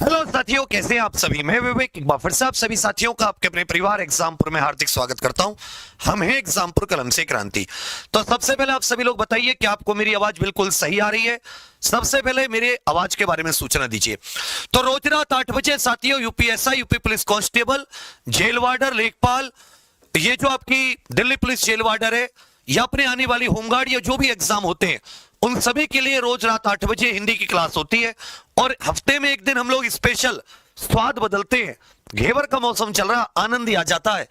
Hello साथियों, कैसे हैं आप सभी। मैं विवेक एक बार फिर से आप सभी साथियों का आपके अपने परिवार एग्जामपुर में हार्दिक स्वागत करता हूं। हम हैं एग्जामपुर कलम से क्रांति। तो सबसे पहले आप सभी लोग बताइए कि आपको मेरी आवाज बिल्कुल सही आ रही है। सबसे पहले मेरे आवाज के बारे में सूचना दीजिए। तो रोज रात 8 बजे साथियों UPSI, UP police constable, jail warder, लेखपाल, ये जो आपकी दिल्ली पुलिस जेल वार्डर है, या अपने आने वाली होमगार्ड या जो भी एग्जाम होते हैं, उन सभी के लिए रोज रात 8 बजे हिंदी की क्लास होती है। और हफ्ते में एक दिन हम लोग स्पेशल स्वाद बदलते हैं। घेवर का मौसम चल रहा, आनंद ही आ जाता है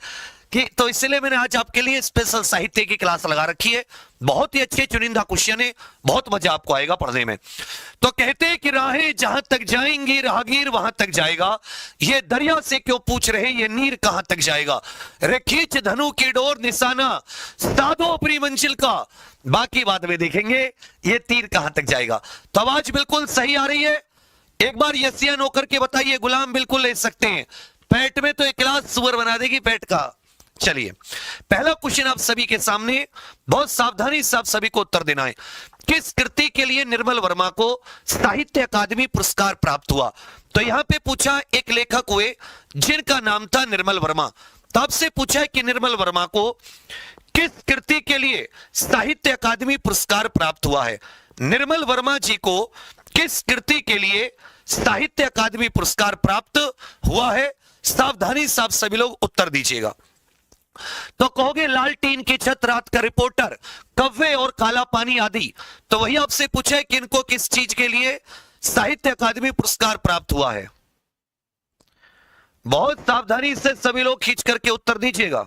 कि तो इसलिए मैंने आज आपके लिए स्पेशल साहित्य की क्लास लगा रखी है। बहुत ही अच्छे चुनिंदा क्वेश्चन है, बहुत मजा आपको आएगा पढ़ने में। तो कहते हैं कि राहें जहां तक जाएंगी राहगीर वहां तक जाएगा, ये दरिया से क्यों पूछ रहे ये नीर कहां तक जाएगा। रे खींच धनु की डोर निशाना साधो अपनी मंजिल का, बाकी बाद में देखेंगे ये तीर कहां तक जाएगा। तो आवाज बिल्कुल सही आ रही है। एक बार यस या नो करके बताइए। गुलाम बिल्कुल ले सकते हैं। पेट में तो एक क्लास सुअर बना देगी पेट का। चलिए पहला क्वेश्चन आप सभी के सामने, बहुत सावधानी से आप सभी को उत्तर देना है। किस कृति के लिए निर्मल वर्मा को साहित्य अकादमी पुरस्कार प्राप्त हुआ। तो यहां पे पूछा, एक लेखक हुए जिनका नाम था निर्मल वर्मा। तब से पूछा है कि निर्मल वर्मा को किस कृति के लिए साहित्य अकादमी पुरस्कार प्राप्त हुआ है। निर्मल वर्मा जी को किस कृति के लिए साहित्य अकादमी पुरस्कार प्राप्त हुआ है। सावधानी से आप सभी लोग उत्तर दीजिएगा। तो कहोगे लालटीन की छत, रात का रिपोर्टर, कव्वे और काला पानी आदि। तो वही आपसे पूछा है कि इनको किस चीज के लिए साहित्य अकादमी पुरस्कार प्राप्त हुआ है। बहुत सावधानी से सभी लोग खींच करके उत्तर दीजिएगा।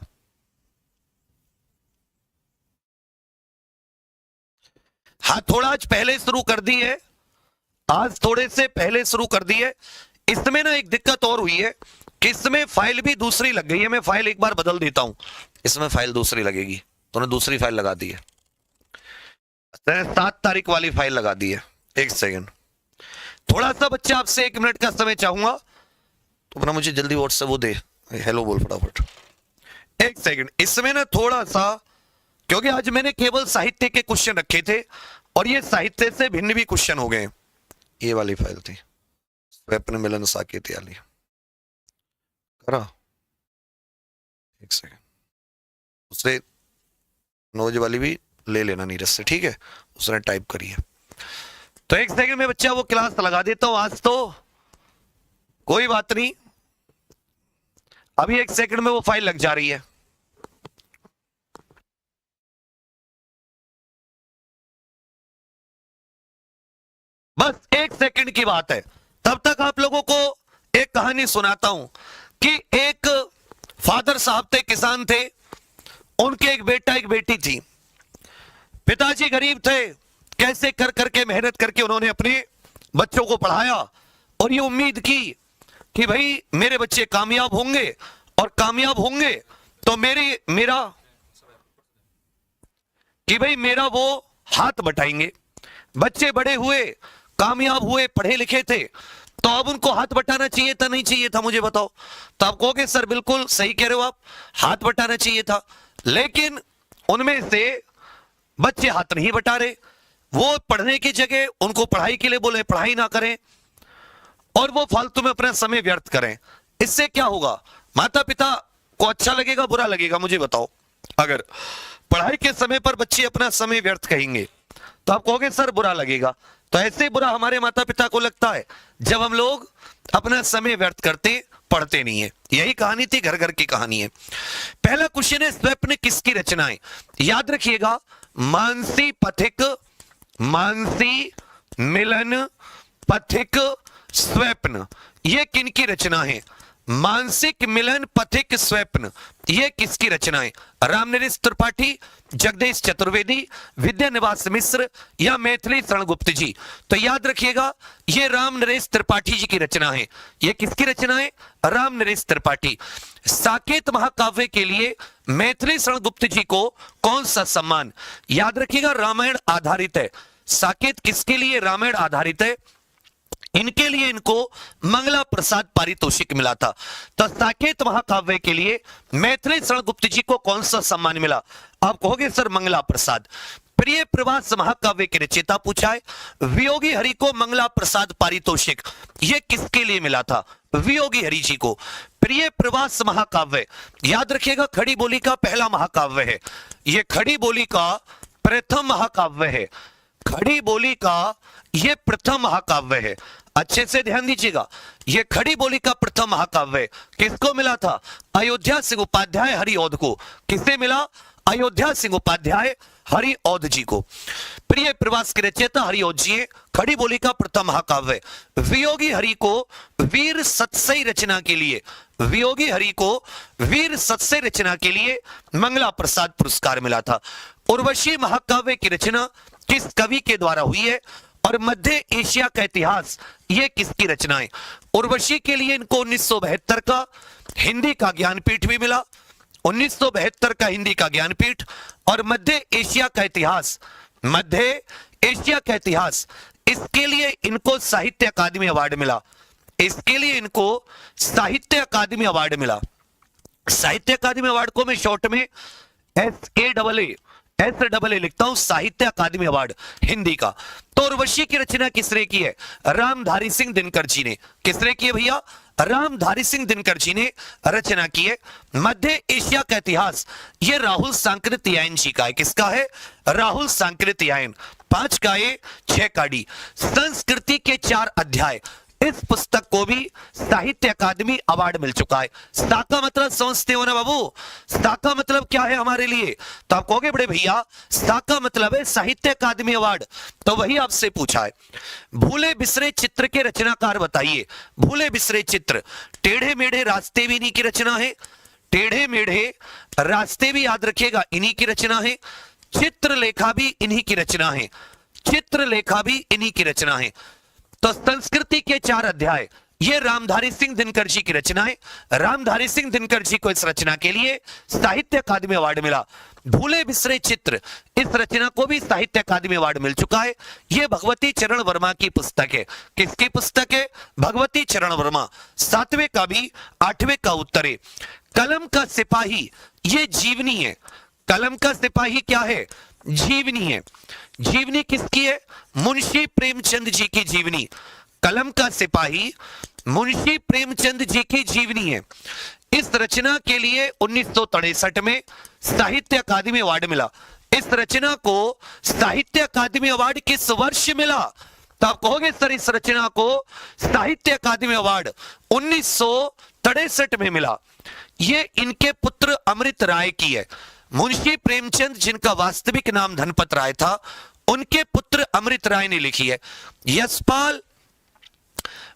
हाँ, थोड़ा आज पहले शुरू कर दी है, आज थोड़े से पहले शुरू कर दी है। इसमें ना एक दिक्कत और हुई है कि इसमें फाइल भी दूसरी लग गई है। मैं फाइल एक बार बदल देता हूं, इसमें फाइल दूसरी लगेगी। तो ने दूसरी फाइल लगा दी है, 7 तारीख वाली फाइल लगा दी है। एक सेकंड, थोड़ा सा बच्चा आपसे 1 मिनट का समय चाहूंगा, तो अपना मुझे जल्दी व्हाट्सएप वो दे, हेलो बोल फटाफट। एक सेकंड, इसमें ना थोड़ा सा, क्योंकि आज मैंने केवल साहित्य के क्वेश्चन रखे थे और ये साहित्य से भिन्न भी क्वेश्चन हो गए। ये वाली फाइल थी स्वप्न मिलन साकेत वाली, करा। एक सेकंड, दूसरे नोज वाली भी ले लेना नीरज से, ठीक है, उसने टाइप करी है। तो एक सेकंड में बच्चा वो क्लास लगा देता हूं। आज तो कोई बात नहीं, अभी 1 सेकंड में वो फाइल लग जा रही है। बस 1 सेकंड की बात है। तब तक आप लोगों को एक कहानी सुनाता हूं कि एक फादर साहब थे, किसान थे, उनके एक बेटा एक बेटी थी। पिताजी गरीब थे, कैसे कर करके मेहनत करके उन्होंने अपने बच्चों को पढ़ाया और ये उम्मीद की कि भाई मेरे बच्चे कामयाब होंगे और कामयाब होंगे तो मेरा वो हाथ बटाएंगे। बच्चे बड़े हुए, कामयाब हुए, पढ़े लिखे थे, तो अब उनको हाथ बटाना चाहिए था नहीं चाहिए था, मुझे बताओ। तो आप कहोगे सर बिल्कुल सही कह रहे हो आप, हाथ बटाना चाहिए था। लेकिन उनमें से बच्चे हाथ नहीं बटा रहे। वो पढ़ने की जगह उनको पढ़ाई के लिए बोले, पढ़ाई ना करें और वो फालतू में अपना समय व्यर्थ करें। इससे क्या होगा, माता पिता को अच्छा लगेगा बुरा लगेगा, मुझे बताओ। अगर पढ़ाई के समय पर बच्चे अपना समय व्यर्थ कहेंगे तो आप कहोगे सर बुरा लगेगा। तो ऐसे बुरा हमारे माता पिता को लगता है जब हम लोग अपना समय व्यर्थ करते, पढ़ते नहीं है। यही कहानी थी, घर घर की कहानी है। पहला क्वेश्चन है, स्वप्न किसकी रचना है। याद रखिएगा, मानसी पथिक, मानसी, मिलन, पथिक, स्वप्न, ये किनकी रचना है। मानसिक, मिलन, पथिक, स्वप्न, ये किसकी रचना है। रामनरेश त्रिपाठी, जगदीश चतुर्वेदी, विद्यानिवास मिश्र या मैथिली शरण गुप्त जी। तो याद रखिएगा, ये रामनरेश त्रिपाठी जी की रचना है। ये किसकी रचना है, रामनरेश त्रिपाठी। साकेत महाकाव्य के लिए मैथिली शरण गुप्त जी को कौन सा सम्मान। याद रखिएगा, रामायण आधारित है। साकेत किसके लिए, रामायण आधारित है। इनके लिए इनको मंगला प्रसाद पारितोषिक मिला था। तो साकेत महाकाव्य के लिए मैथिली शरण गुप्त जी को कौन सा सम्मान मिला। आप कहोगे सर मंगला प्रसाद। प्रिय प्रवास महाकाव्य के रचयिता पूछा है। वियोगी हरि को मंगला प्रसाद पारितोषिक ये किसके लिए मिला था? वियोगी हरि जी को। प्रिय प्रवास महाकाव्य याद रखिएगा खड़ी बोली का पहला महाकाव्य है, यह खड़ी बोली का प्रथम महाकाव्य है। खड़ी बोली का यह प्रथम महाकाव्य है, अच्छे से ध्यान दीजिएगा। यह खड़ी बोली का प्रथम महाकाव्य किसको मिला था? अयोध्या सिंह उपाध्याय हरिऔध को। किसे मिला? अयोध्या सिंह उपाध्याय हरिऔध जी को। प्रिय प्रवास के रचयिता हरिऔध जी है। खड़ी बोली का प्रथम महाकाव्य। वियोगी हरि को वीर सत्सई रचना के लिए, वियोगी हरि को वीर सत्सई रचना के लिए मंगला प्रसाद पुरस्कार मिला था। उर्वशी महाकाव्य की रचना किस कवि के द्वारा हुई है? और मध्य एशिया का इतिहास ये किसकी रचना है? उर्वशी के लिए इनको 1972 का हिंदी का ज्ञानपीठ भी मिला, 1972 का हिंदी का ज्ञानपीठ। और मध्य एशिया का इतिहास, मध्य एशिया का इतिहास, इसके लिए इनको साहित्य अकादमी अवार्ड मिला। इसके लिए इनको साहित्य अकादमी अवार्ड मिला। साहित्य अकादमी अवार्ड को मैं शॉर्ट में SAAA लिखता हूं, साहित्य अकादमी अवार्ड हिंदी का। तो उर्वशी की रचना किसने की है? रामधारी सिंह दिनकर जी ने। किसने की है भैया? रामधारी सिंह दिनकर जी ने रचना की है। मध्य एशिया का इतिहास ये राहुल सांकृत्यायन जी का है। किसका है? राहुल सांकृत्यायन। 5 का ए 6 का डी। संस्कृति के 4 अध्याय, इस पुस्तक को भी साहित्य अकादमी अवार्ड मिल चुका है। सा का मतलब समझते हो ना बाबू? सा का मतलब क्या है हमारे लिए? तो आप कहोगे बड़े भैया सा का मतलब है साहित्य अकादमी अवार्ड, तो वही आपसे पूछा है। भूले बिसरे चित्र के रचनाकार बताइए। भूले बिसरे चित्र, टेढ़े मेढ़े रास्ते भी इन्हीं की रचना है। टेढ़े मेढ़े रास्ते भी याद रखिएगा इन्हीं की रचना है। चित्रलेखा भी इन्हीं की रचना है। चित्रलेखा भी इन्हीं की रचना है। तो संस्कृति के 4 अध्याय ये रामधारी सिंह दिनकर जी की रचना है। रामधारी सिंह दिनकर जी को इस रचना के लिए साहित्य अकादमी अवार्ड मिला। भूले बिसरे चित्र, इस रचना को भी साहित्य अकादमी अवार्ड मिल चुका है। यह भगवती चरण वर्मा की पुस्तक है। किसकी पुस्तक है? भगवती चरण वर्मा। 7वें का भी 8वें का उत्तर है। कलम का सिपाही ये जीवनी है। कलम का सिपाही क्या है? जीवनी है। जीवनी किसकी है? मुंशी प्रेमचंद जी की जीवनी। कलम का सिपाही मुंशी प्रेमचंद जी की जीवनी है। इस रचना के लिए 1963 में साहित्य अकादमी अवार्ड मिला। इस रचना को साहित्य अकादमी अवार्ड किस वर्ष मिला? तो आप कहोगे सर इस रचना को साहित्य अकादमी अवार्ड 1963 में मिला। यह इनके पुत्र अमृत राय की है। मुंशी प्रेमचंद जिनका वास्तविक नाम धनपत राय था, उनके पुत्र अमृत राय ने लिखी है। यशपाल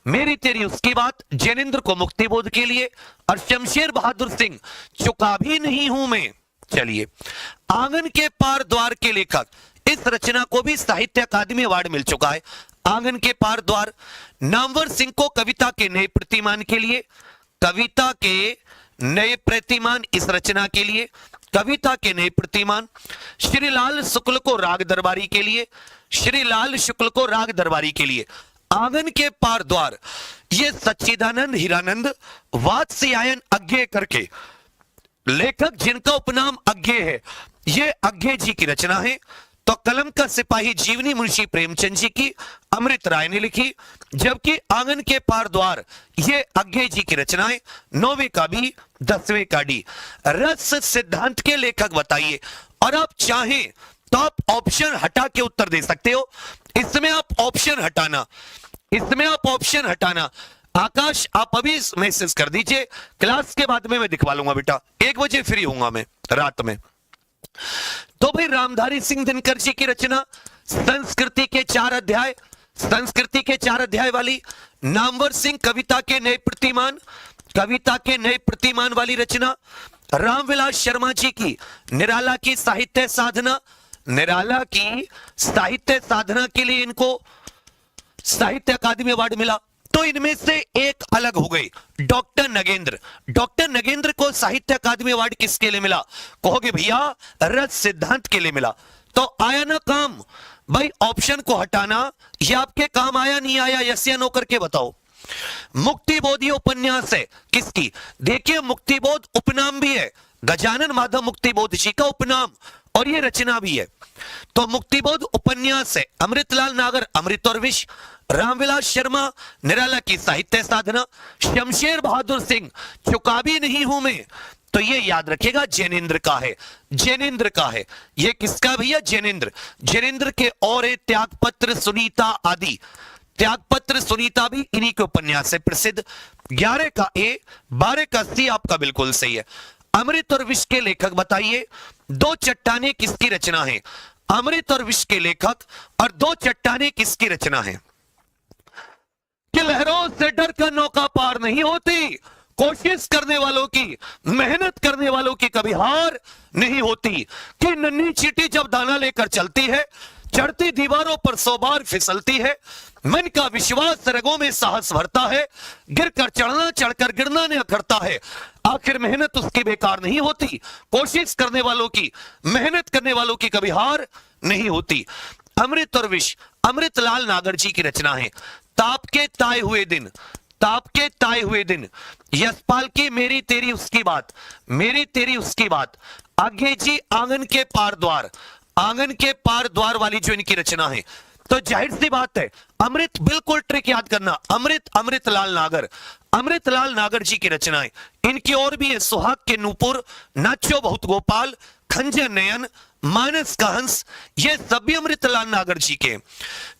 मेरी तेरी उसकी बात, जैनेन्द्र को मुक्तिबोध के लिए, और शमशेर बहादुर सिंह चुका भी नहीं हूं मैं। चलिए, आंगन के पार द्वार के लेखक, इस रचना को भी साहित्य अकादमी अवार्ड मिल चुका है। आंगन के पार द्वार। नामवर सिंह को कविता के नए प्रतिमान के लिए, कविता के नए प्रतिमान इस रचना के लिए, कविता के नए प्रतिमान। श्रीलाल शुक्ल को राग दरबारी के लिए, श्रीलाल शुक्ल को राग दरबारी के लिए। आंगन के पार द्वार ये सच्चिदानंद हीरानंद वात्स्यायन अज्ञे करके लेखक जिनका उपनाम अज्ञे है, ये अज्ञे जी की रचना है। तो कलम का सिपाही जीवनी मुंशी प्रेमचंद जी की अमृत राय ने लिखी, जबकि आंगन के पार द्वार ये अज्ञे जी की रचना है। 9वें का बी 10वें का डी। रस सिद्धांत के लेखक बताइए। और आप चाहें तो आप ऑप्शन हटा के उत्तर दे सकते हो। इसमें आप ऑप्शन हटाना, इसमें आप ऑप्शन हटाना। आकाश आप अभी मैसेज कर दीजिए, क्लास के बाद में मैं दिखवा लूंगा बेटा। 1 बजे फ्री होऊंगा मैं रात में। तो भाई रामधारी सिंह दिनकर जी की रचना संस्कृति के 4 अध्याय, संस्कृति के 4 अध्याय वाली। नामवर सिंह कविता के नए प्रतिमान, कविता के नए प्रतिमान वाली रचना। रामविलास शर्मा जी की निराला की साहित्य साधना, निराला की साहित्य साधना के लिए इनको साहित्य अकादमी अवार्ड मिला। तो इनमें से एक अलग हो गई, डॉक्टर नगेंद्र। डॉक्टर नगेंद्र को साहित्य अकादमी अवार्ड किसके लिए मिला? कहोगे भैया रस सिद्धांत के लिए मिला। तो आया ना काम भाई, ऑप्शन को हटाना ये आपके काम आया नहीं आया? यस या नो करके बताओ। मुक्तिबोध ये उपन्यास है किसकी? देखिए मुक्तिबोध उपनाम भी है, गजानन माधव मुक्तिबोध जी का उपनाम और ये रचना भी है। तो मुक्तिबोध उपन्यास है, अमृतलाल नागर अमृत और विष, रामविलास शर्मा निराला की साहित्य साधना, शमशेर बहादुर सिंह चुकाभी नहीं हूं मैं। तो ये याद रखिएगा जैनेन्द्र का है, जैनेन्द्र का है। ये किसका भैया? जैनेन्द्र। जैनेन्द्र के और त्यागपत्र, सुनीता आदि। त्यागपत्र, सुनीता भी इन्हीं के उपन्यास से प्रसिद्ध। 11 का ए, 12 का सी आपका बिल्कुल सही है। अमृत और विष के लेखक बताइए। दो चट्टाने किसकी रचना है? अमृत और विष के लेखक और दो चट्टाने किसकी रचना है? कि लहरों से डर कर नौका पार नहीं होती, कोशिश करने वालों की, मेहनत करने वालों की कभी हार नहीं होती। कि नन्ही चींटी जब दाना लेकर चलती है, चढ़ती दीवारों पर 100 बार फिसलती है। मन का विश्वास रगों में साहस भरता है, गिरकर चढ़ना, चढ़कर गिरना न अखरता है। आखिर मेहनत उसकी बेकार नहीं होती, कोशिश करने वालों की, मेहनत करने वालों की कभी हार नहीं होती। अमृत और विष अमृतलाल नागर जी की रचना है। ताप के ताए हुए दिन, ताप के ताए हुए दिन, यशपाल की मेरी तेरी उसकी बात, मेरी तेरी उसकी बात। आगे जी आंगन के पार द्वार, आंगन के पार द्वार वाली जो इनकी रचना है। तो जाहिर सी बात है अमृत, बिल्कुल ट्रिक याद करना, अमृत अमृतलाल नागर, अमृतलाल नागर जी की रचनाएं। इनकी और भी है, सुहाग के नूपुर, नाचो बहुत गोपाल, खंजर नयन, मानस का हंस, ये सभी अमृतलाल नागर जी के।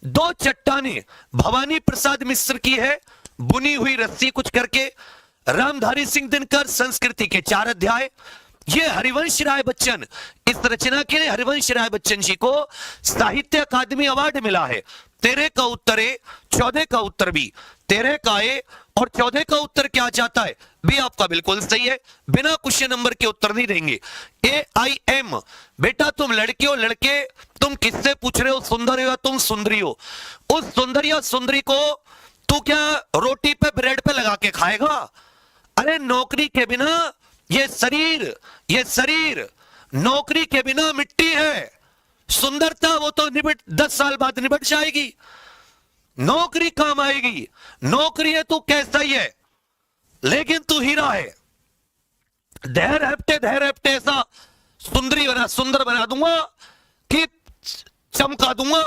दो चट्टाने भवानी प्रसाद मिश्र की है, बुनी हुई रस्सी कुछ करके। रामधारी सिंह दिनकर, संस्कृति के 4 अध्याय। ये हरिवंश राय बच्चन, इस रचना के लिए हरिवंश राय बच्चन जी को साहित्य अकादमी अवार्ड मिला है। 13 का उत्तर ए, 14 का उत्तर बी। 13 का ए और 14 का उत्तर क्या जाता है? बी आपका बिल्कुल सही है। बिना क्वेश्चन नंबर के उत्तर नहीं देंगे। AIM, बेटा तुम लड़के हो, लड़के तुम किससे पूछ रहे हो? सुंदर हो या तुम सुंदरी हो? उस सुंदर या सुंदरी को तू क्या रोटी पे ब्रेड पे लगा के खाएगा? अरे नौकरी के बिना ये शरीर नौकरी के बिना मिट्टी है। सुंदरता वो तो 10 साल बाद निबट जाएगी, नौकरी काम आएगी। नौकरी है तू कैसा ही है, लेकिन तू हीरा है। धैर्य हफ्ते ऐसा सुंदर बना दूंगा कि चमका दूंगा।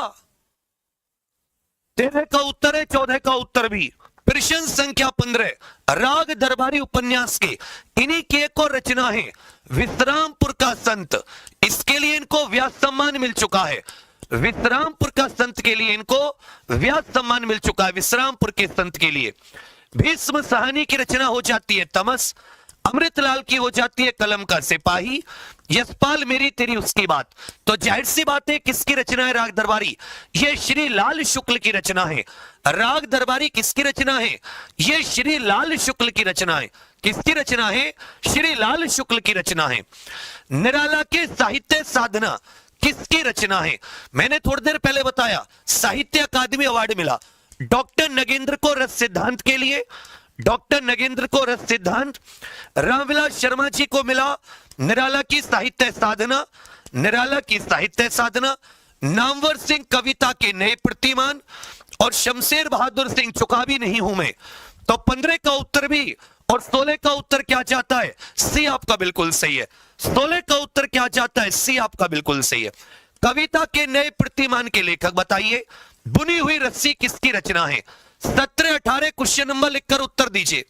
13 का उत्तर है, 14 का उत्तर भी। प्रश्न संख्या 15, राग दरबारी उपन्यास के इन्हीं की एक और रचना है, विश्रामपुर का संत। इसके लिए इनको व्यास सम्मान मिल चुका है। विश्रामपुर का संत के लिए इनको व्यास सम्मान मिल चुका है। विश्रामपुर के संत के लिए भीष्म साहनी की रचना हो जाती है तमस, अमृतलाल की हो जाती है कलम का सिपाही, यशपाल मेरी तेरी उसकी बात। तो जाहिर सी बात है किसकी रचना है? राग दरबारी। ये श्री लाल शुक्ल की रचना है। राग दरबारी किसकी रचना है? ये श्री लाल शुक्ल की रचना है। किसकी रचना है? श्री लाल शुक्ल की रचना है। निराला के साहित्य साधना किसकी रचना है? मैंने थोड़ी देर पहले बताया, साहित्य अकादमी अवार्ड मिला डॉक्टर नगेंद्र को रस सिद्धांत के लिए, डॉक्टर नगेंद्र को रस सिद्धांत। रामविलास शर्मा जी को मिला निराला की साहित्य साधना, निराला की साहित्य साधना। नामवर सिंह कविता के नए प्रतिमान और शमशेर बहादुर सिंह चुकाभी नहीं हूं मैं। तो 15 का उत्तर भी और 16 का उत्तर क्या जाता है? सी आपका बिल्कुल सही है। 16 का उत्तर क्या जाता है? सी आपका बिल्कुल सही है। कविता के नए प्रतिमान के लेखक बताइए। बुनी हुई रस्सी किसकी रचना है? 17-18 क्वेश्चन नंबर लिखकर उत्तर दीजिए।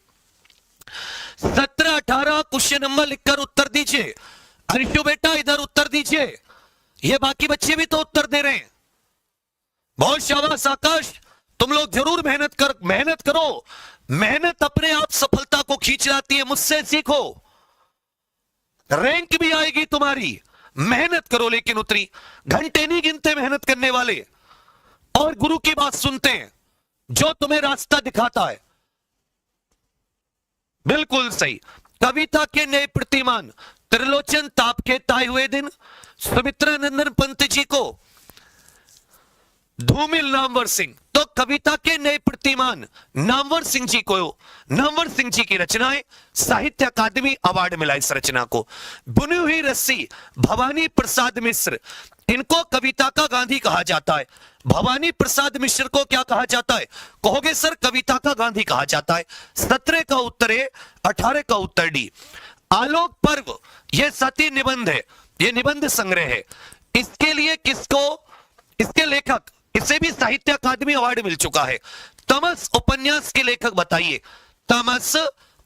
17-18 क्वेश्चन नंबर लिखकर उत्तर दीजिए। अंशु बेटा इधर उत्तर दीजिए, ये बाकी बच्चे भी तो उत्तर दे रहे हैं। बहुत शाबाश आकाश, तुम लोग जरूर मेहनत करो। मेहनत अपने आप सफलता को खींच लाती है, मुझसे सीखो, रैंक भी आएगी तुम्हारी। मेहनत करो, लेकिन उतरी घंटे नहीं गिनते मेहनत करने वाले, और गुरु की बात सुनते हैं जो तुम्हें रास्ता दिखाता है। बिल्कुल सही। कविता के नए प्रतिमान त्रिलोचन ताप के ताए हुए दिन, सुमित्रा नंदन पंत जी को धूमिल नामवर सिंह। तो कविता के नए प्रतिमान नामवर सिंह जी को, नामवर सिंह जी की रचनाएं, साहित्य अकादमी अवार्ड मिला इस रचना को। बुनी हुई रस्सी भवानी प्रसाद मिश्र, इनको कविता का गांधी कहा जाता है। भवानी प्रसाद मिश्र को क्या कहा जाता है? कहोगे सर कविता का गांधी कहा जाता है। 17 का उत्तर है, 18 का उत्तर डी। आलोक पर्व यह सती निबंध है, ये निबंध संग्रह है। इसके लिए किसको, इसके लेखक, इसे भी साहित्य अकादमी अवार्ड मिल चुका है। तमस उपन्यास के लेखक बताइए, तमस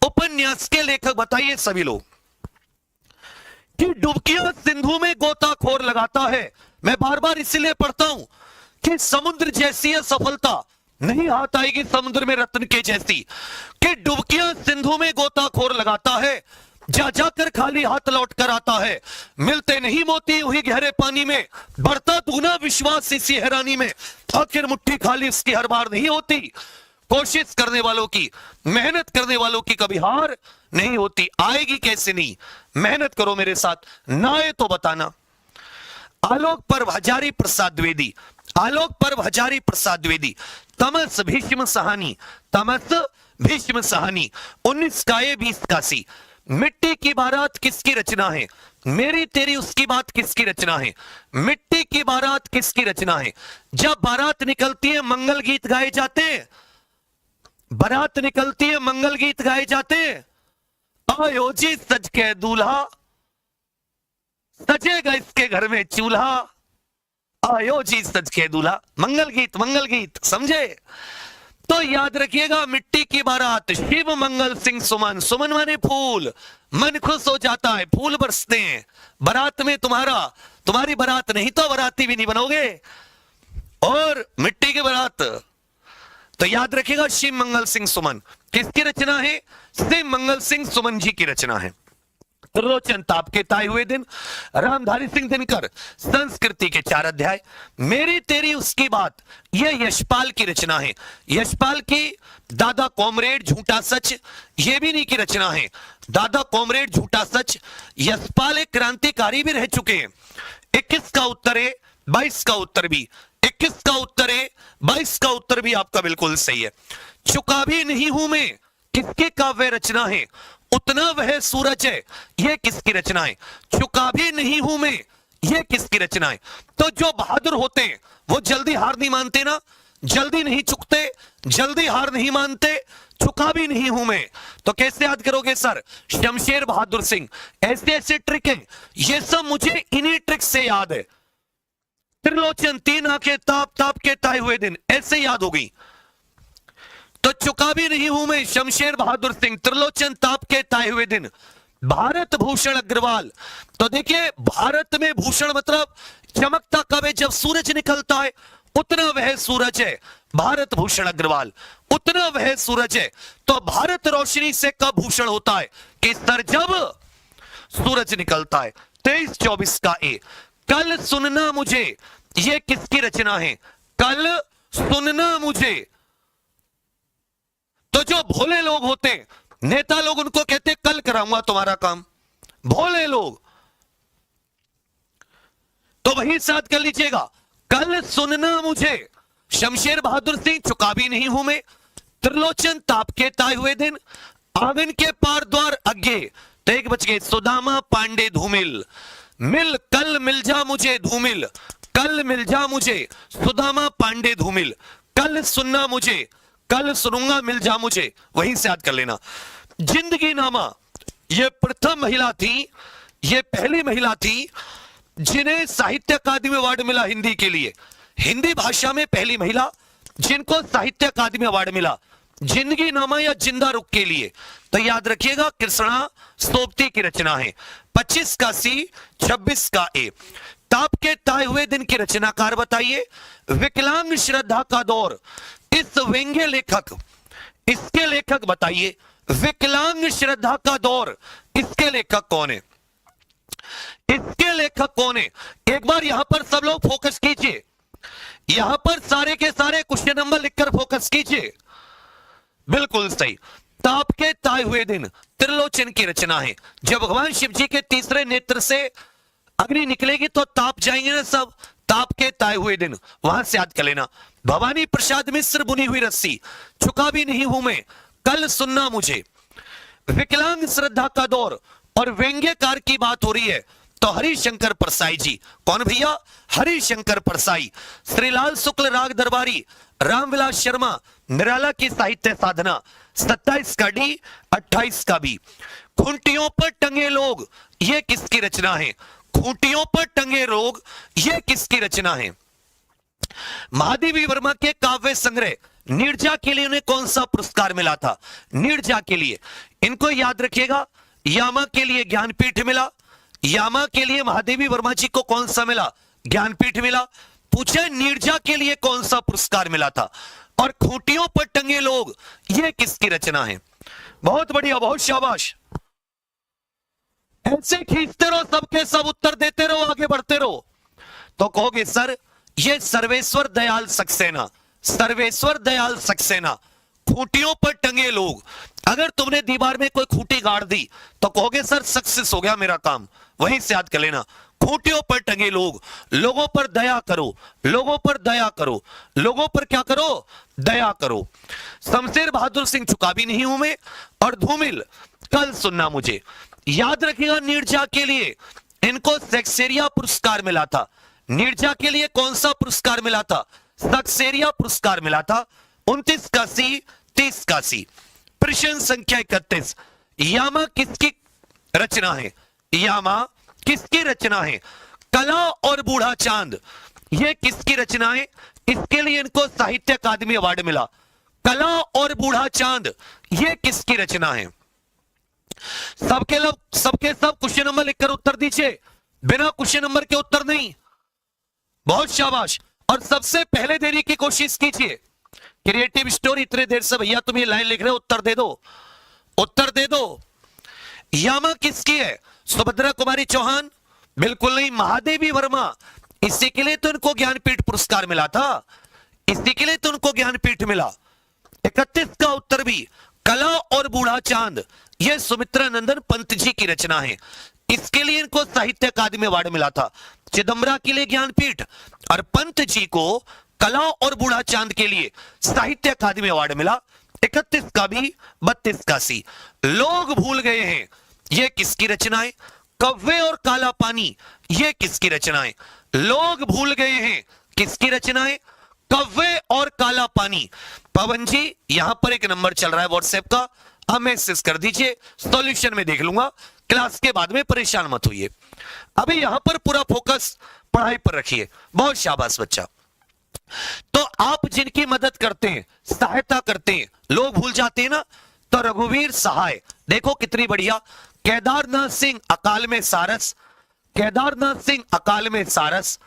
उपन्यास के लेखक बताइए सभी लोग। कि डुबकियां सिंधु में गोताखोर लगाता है। मैं बार बार इसीलिए पढ़ता हूं कि समुद्र जैसी सफलता नहीं हाथ आएगी समुद्र में रत्न के जैसी। कि डुबकियां सिंधु में गोताखोर लगाता है, जा जाकर खाली हाथ लौट कर आता है। मिलते नहीं मोती वही गहरे पानी में, बढ़ता दुगना विश्वास इसी हैरानी में। आखिर मुट्ठी खाली उसकी हर बार नहीं होती, कोशिश करने वालों की, मेहनत करने वालों की कभी हार नहीं होती। आएगी कैसे नहीं, मेहनत करो मेरे साथ, ना आए तो बताना। आलोक पर्व हजारी प्रसाद द्विवेदी, आलोक पर्व हजारी प्रसाद द्विवेदी। तमस भीष्म सहानी, तमस भीष्म सहानी 19 का ए 20 का सी। मिट्टी की बारात किसकी रचना है, मेरी तेरी उसकी बात किसकी रचना है। मिट्टी की बारात किसकी रचना है। जब बारात निकलती है मंगल गीत गाए जाते हैं, बारात निकलती है मंगल गीत गाए जाते हैं। आयो जी सज के दूल्हा, सजेगा इसके घर में चूल्हा। आयो जी सज के दूल्हा, मंगल गीत, मंगल गीत, समझे। तो याद रखिएगा, मिट्टी की बारात, शिव मंगल सिंह सुमन, सुमन माने फूल, मन खुश हो जाता है, फूल बरसते हैं बारात में। तुम्हारी बारात नहीं तो बाराती भी नहीं बनोगे। और मिट्टी की बारात, तो याद रखिएगा शिव मंगल सिंह सुमन किसकी रचना है, शिव मंगल सिंह सुमन जी की रचना है। त्रिलोचन ताप के ताए हुए दिन, रामधारी सिंह दिनकर, संस्कृति के 4 अध्याय, मेरी तेरी उसकी बात, यह यशपाल की रचना है। यशपाल की दादा कॉमरेड झूठा सच, यह भी नहीं की रचना है। दादा कॉमरेड झूठा सच, यशपाल एक क्रांतिकारी भी रह चुके हैं। 21 का उत्तर है, 22 का उत्तर भी, 21 का उत्तर है, 22 का उत्तर भी आपका बिल्कुल सही है। चुका भी नहीं हूं मैं, किसकी काव्य रचना है। उतना वह सूरज है, यह किसकी रचना है। चुका भी नहीं हूं मैं, यह किसकी रचना है। तो जो बहादुर होते हैं वो जल्दी हार नहीं मानते ना, जल्दी नहीं चुकते, जल्दी हार नहीं मानते। चुका भी नहीं हूं मैं, तो कैसे याद करोगे सर, शमशेर बहादुर सिंह। ऐसे ऐसे ट्रिक हैं, ये सब मुझे इन्हीं ट्रिक से याद है। त्रिलोचन 3 आंखें ताप ताप के ताए हुए दिन, ऐसे याद हो गई। तो चुका भी नहीं हूं मैं, शमशेर बहादुर सिंह, त्रिलोचन ताप के ताए हुए दिन। भारत भूषण अग्रवाल, तो देखिए भारत में भूषण मतलब चमकता कब है, जब सूरज निकलता है, उतना वह सूरज है। भारत भूषण अग्रवाल, उतना वह सूरज है। तो भारत रोशनी से कब भूषण होता है, कि सर जब सूरज निकलता है। 23-24 का ए, कल सुनना मुझे, यह किसकी रचना है। कल सुनना मुझे, तो जो भोले लोग होते हैं, नेता लोग, उनको कहते हैं कल कराऊंगा तुम्हारा काम, भोले लोग। तो वही साथ कर लीजिएगा, कल सुनना मुझे, शमशेर बहादुर सिंह, चुका भी नहीं हूं मैं, त्रिलोचन ताप के ताए हुए दिन, आंगन के पार द्वार अज्ञे, तो 1 बज गए, सुदामा पांडे धूमिल, मिल कल मिल जा मुझे धूमिल, कल मिल जा मुझे, सुदामा पांडे धूमिल। कल सुनना मुझे, कल सुनूंगा, मिल जा मुझे, वहीं से याद कर लेना। जिंदगी नामा, यह प्रथम महिला थी, यह पहली महिला थी जिन्हें साहित्य अकादमी अवार्ड मिला हिंदी के लिए। हिंदी भाषा में पहली महिला जिनको साहित्य अकादमी अवार्ड मिला, जिंदगी नामा या जिंदा रुख के लिए। तो याद रखिएगा, कृष्णा सोबती की रचना है। 25 का सी, 26 का ए। ताप के ताए हुए दिन के रचनाकार बताइए। विकलांग श्रद्धा का दौर, इस व्यंग्य लेखक, इसके लेखक बताइए। विकलांग श्रद्धा का दौर, इसके लेखक कौन है, इसके लेखक कौन है। एक बार यहां पर सब लोग फोकस कीजिए, यहां पर सारे के सारे क्वेश्चन नंबर लिखकर फोकस कीजिए। बिल्कुल सही, ताप के ताए हुए दिन त्रिलोचन की रचना है। जब भगवान शिव जी के तीसरे नेत्र से अग्नि निकलेगी तो ताप जाएंगे ना सब, ताप के ताए हुए दिन, वहां से याद कर लेना। भवानी प्रसाद मिश्र बुनी हुई रस्सी, चुका भी नहीं हूं मैं, कल सुनना मुझे। विकलांग श्रद्धा का दौर, और व्यंग्यकार की बात हो रही है तो हरिशंकर परसाई जी। कौन भैया, हरिशंकर परसाई। श्रीलाल शुक्ल राग दरबारी, रामविलास शर्मा, निराला की साहित्य साधना। 27 का डी, 28 का बी। खूंटियों पर टंगे लोग, यह किसकी रचना है। खूंटियों पर टंगे रोग, यह किसकी रचना है? महादेवी वर्मा के काव्य संग्रह नीरजा के लिए उन्हें कौन सा पुरस्कार मिला था? नीरजा के लिए, इनको याद रखिएगा, यामा के लिए ज्ञानपीठ मिला। यामा के लिए महादेवी वर्मा जी को कौन सा मिला? ज्ञानपीठ मिला। पूछे नीरजा के लिए कौन सा पुरस्कार मिला था? और खूंटियों पर टंगे लोग, यह किसकी रचना है? बहुत बढ़िया, बहुत शाबाश। ऐसे खींचते रहो, सबके सब उत्तर देते रहो, आगे बढ़ते रहो। तो कहोगे सर ये सर्वेश्वर दयाल सक्सेना, सर्वेश्वर दयाल सक्सेना, खूंटियों पर टंगे लोग। अगर तुमने दीवार में कोई खूंटी गाड़ दी तो कहोगे सर सक्सेस हो गया मेरा काम, वहीं से याद कर लेना। खूंटियों पर टंगे लोग, लोगों पर दया करो, लोगों पर दया करो, लोगों पर क्या करो? दया करो। शमशेर बहादुर सिंह चुकावी नहीं हूं मैं, और धूमिल कल सुनना मुझे। याद रखिएगा नीरजा के लिए इनको सेक्सेरिया पुरस्कार मिला था। नीरजा के लिए कौन सा पुरस्कार मिला था? सक्सेरिया पुरस्कार मिला था। 29 का सी, 30 का सी। प्रश्न संख्या 31, यामा किसकी रचना है? यामा किसकी रचना है? कला और बूढ़ा चांद, यह किसकी रचना है? इसके लिए इनको साहित्य अकादमी अवार्ड मिला। कला और बूढ़ा चांद, यह किसकी रचना है? सबके लोग, सबके सब क्वेश्चन नंबर लिखकर उत्तर दीजिए, बिना क्वेश्चन नंबर के उत्तर नहीं। बहुत शाबाश। और सबसे पहले देने की कोशिश कीजिए। क्रिएटिव स्टोरी, इतने देर से भैया तुम ये लाइन लिख रहे हो, उत्तर दे दो, उत्तर दे दो। यामा किसकी है? सुभद्रा कुमारी चौहान? बिल्कुल नहीं, महादेवी वर्मा। इसी के लिए तो इनको ज्ञानपीठ पुरस्कार मिला था, इसी के लिए तो उनको ज्ञानपीठ मिला। 31 का उत्तर भी कला और बूढ़ा चांद, यह सुमित्रा नंदन पंत जी की रचना है। इसके लिए इनको साहित्य अकादमी अवार्ड मिला था। चिदम्बरा के लिए ज्ञानपीठ और पंत जी को कला और बूढ़ा चांद के लिए साहित्य अकादमी अवार्ड मिला। 31 का भी, 32 का सी। लोग भूल गए हैं, यह किसकी रचना है? कव्वे और काला पानी, यह किसकी रचना है? लोग भूल गए हैं, किसकी रचना है? कव्वे और काला पानी। पवन जी यहां पर एक नंबर चल रहा है व्हाट्सएप का, अब मैसेज कर दीजिए, सॉल्यूशन में देख लूंगा, क्लास के बाद में परेशान मत होइए। अभी यहां पर पूरा फोकस पढ़ाई पर रखिए। बहुत शाबाश बच्चा। तो आप जिनकी मदद करते हैं, सहायता करते हैं, लोग भूल जाते हैं ना, तो रघुवीर सहाय, देखो कितनी बढ़िया। केदारनाथ सिंह अकाल में सारस, केदारनाथ सिंह अकाल में सारस।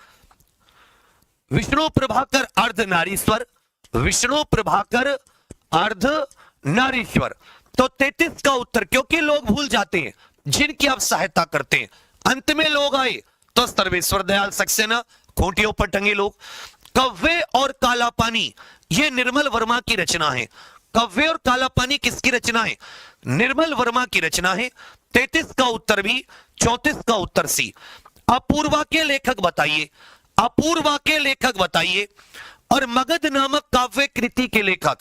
विष्णु प्रभाकर अर्ध नारीश्वर, विष्णु प्रभाकर अर्ध नारीश्वर। तो 33 का उत्तर, क्योंकि लोग भूल जाते हैं जिनकी आप सहायता करते हैं। अंत में लोग आए तो सर्वेश्वर दयाल सक्सेना, खूंटियों पर टंगे लोग। कव्वे और काला पानी, यह निर्मल वर्मा की रचना है। कव्वे और काला पानी किसकी रचना है? निर्मल वर्मा की रचना है। 33 का उत्तर भी, 34 का उत्तर सी। अपूर्वा के लेखक बताइए, अपूर्वा के लेखक बताइए। और मगध नामक काव्य कृति के लेखक,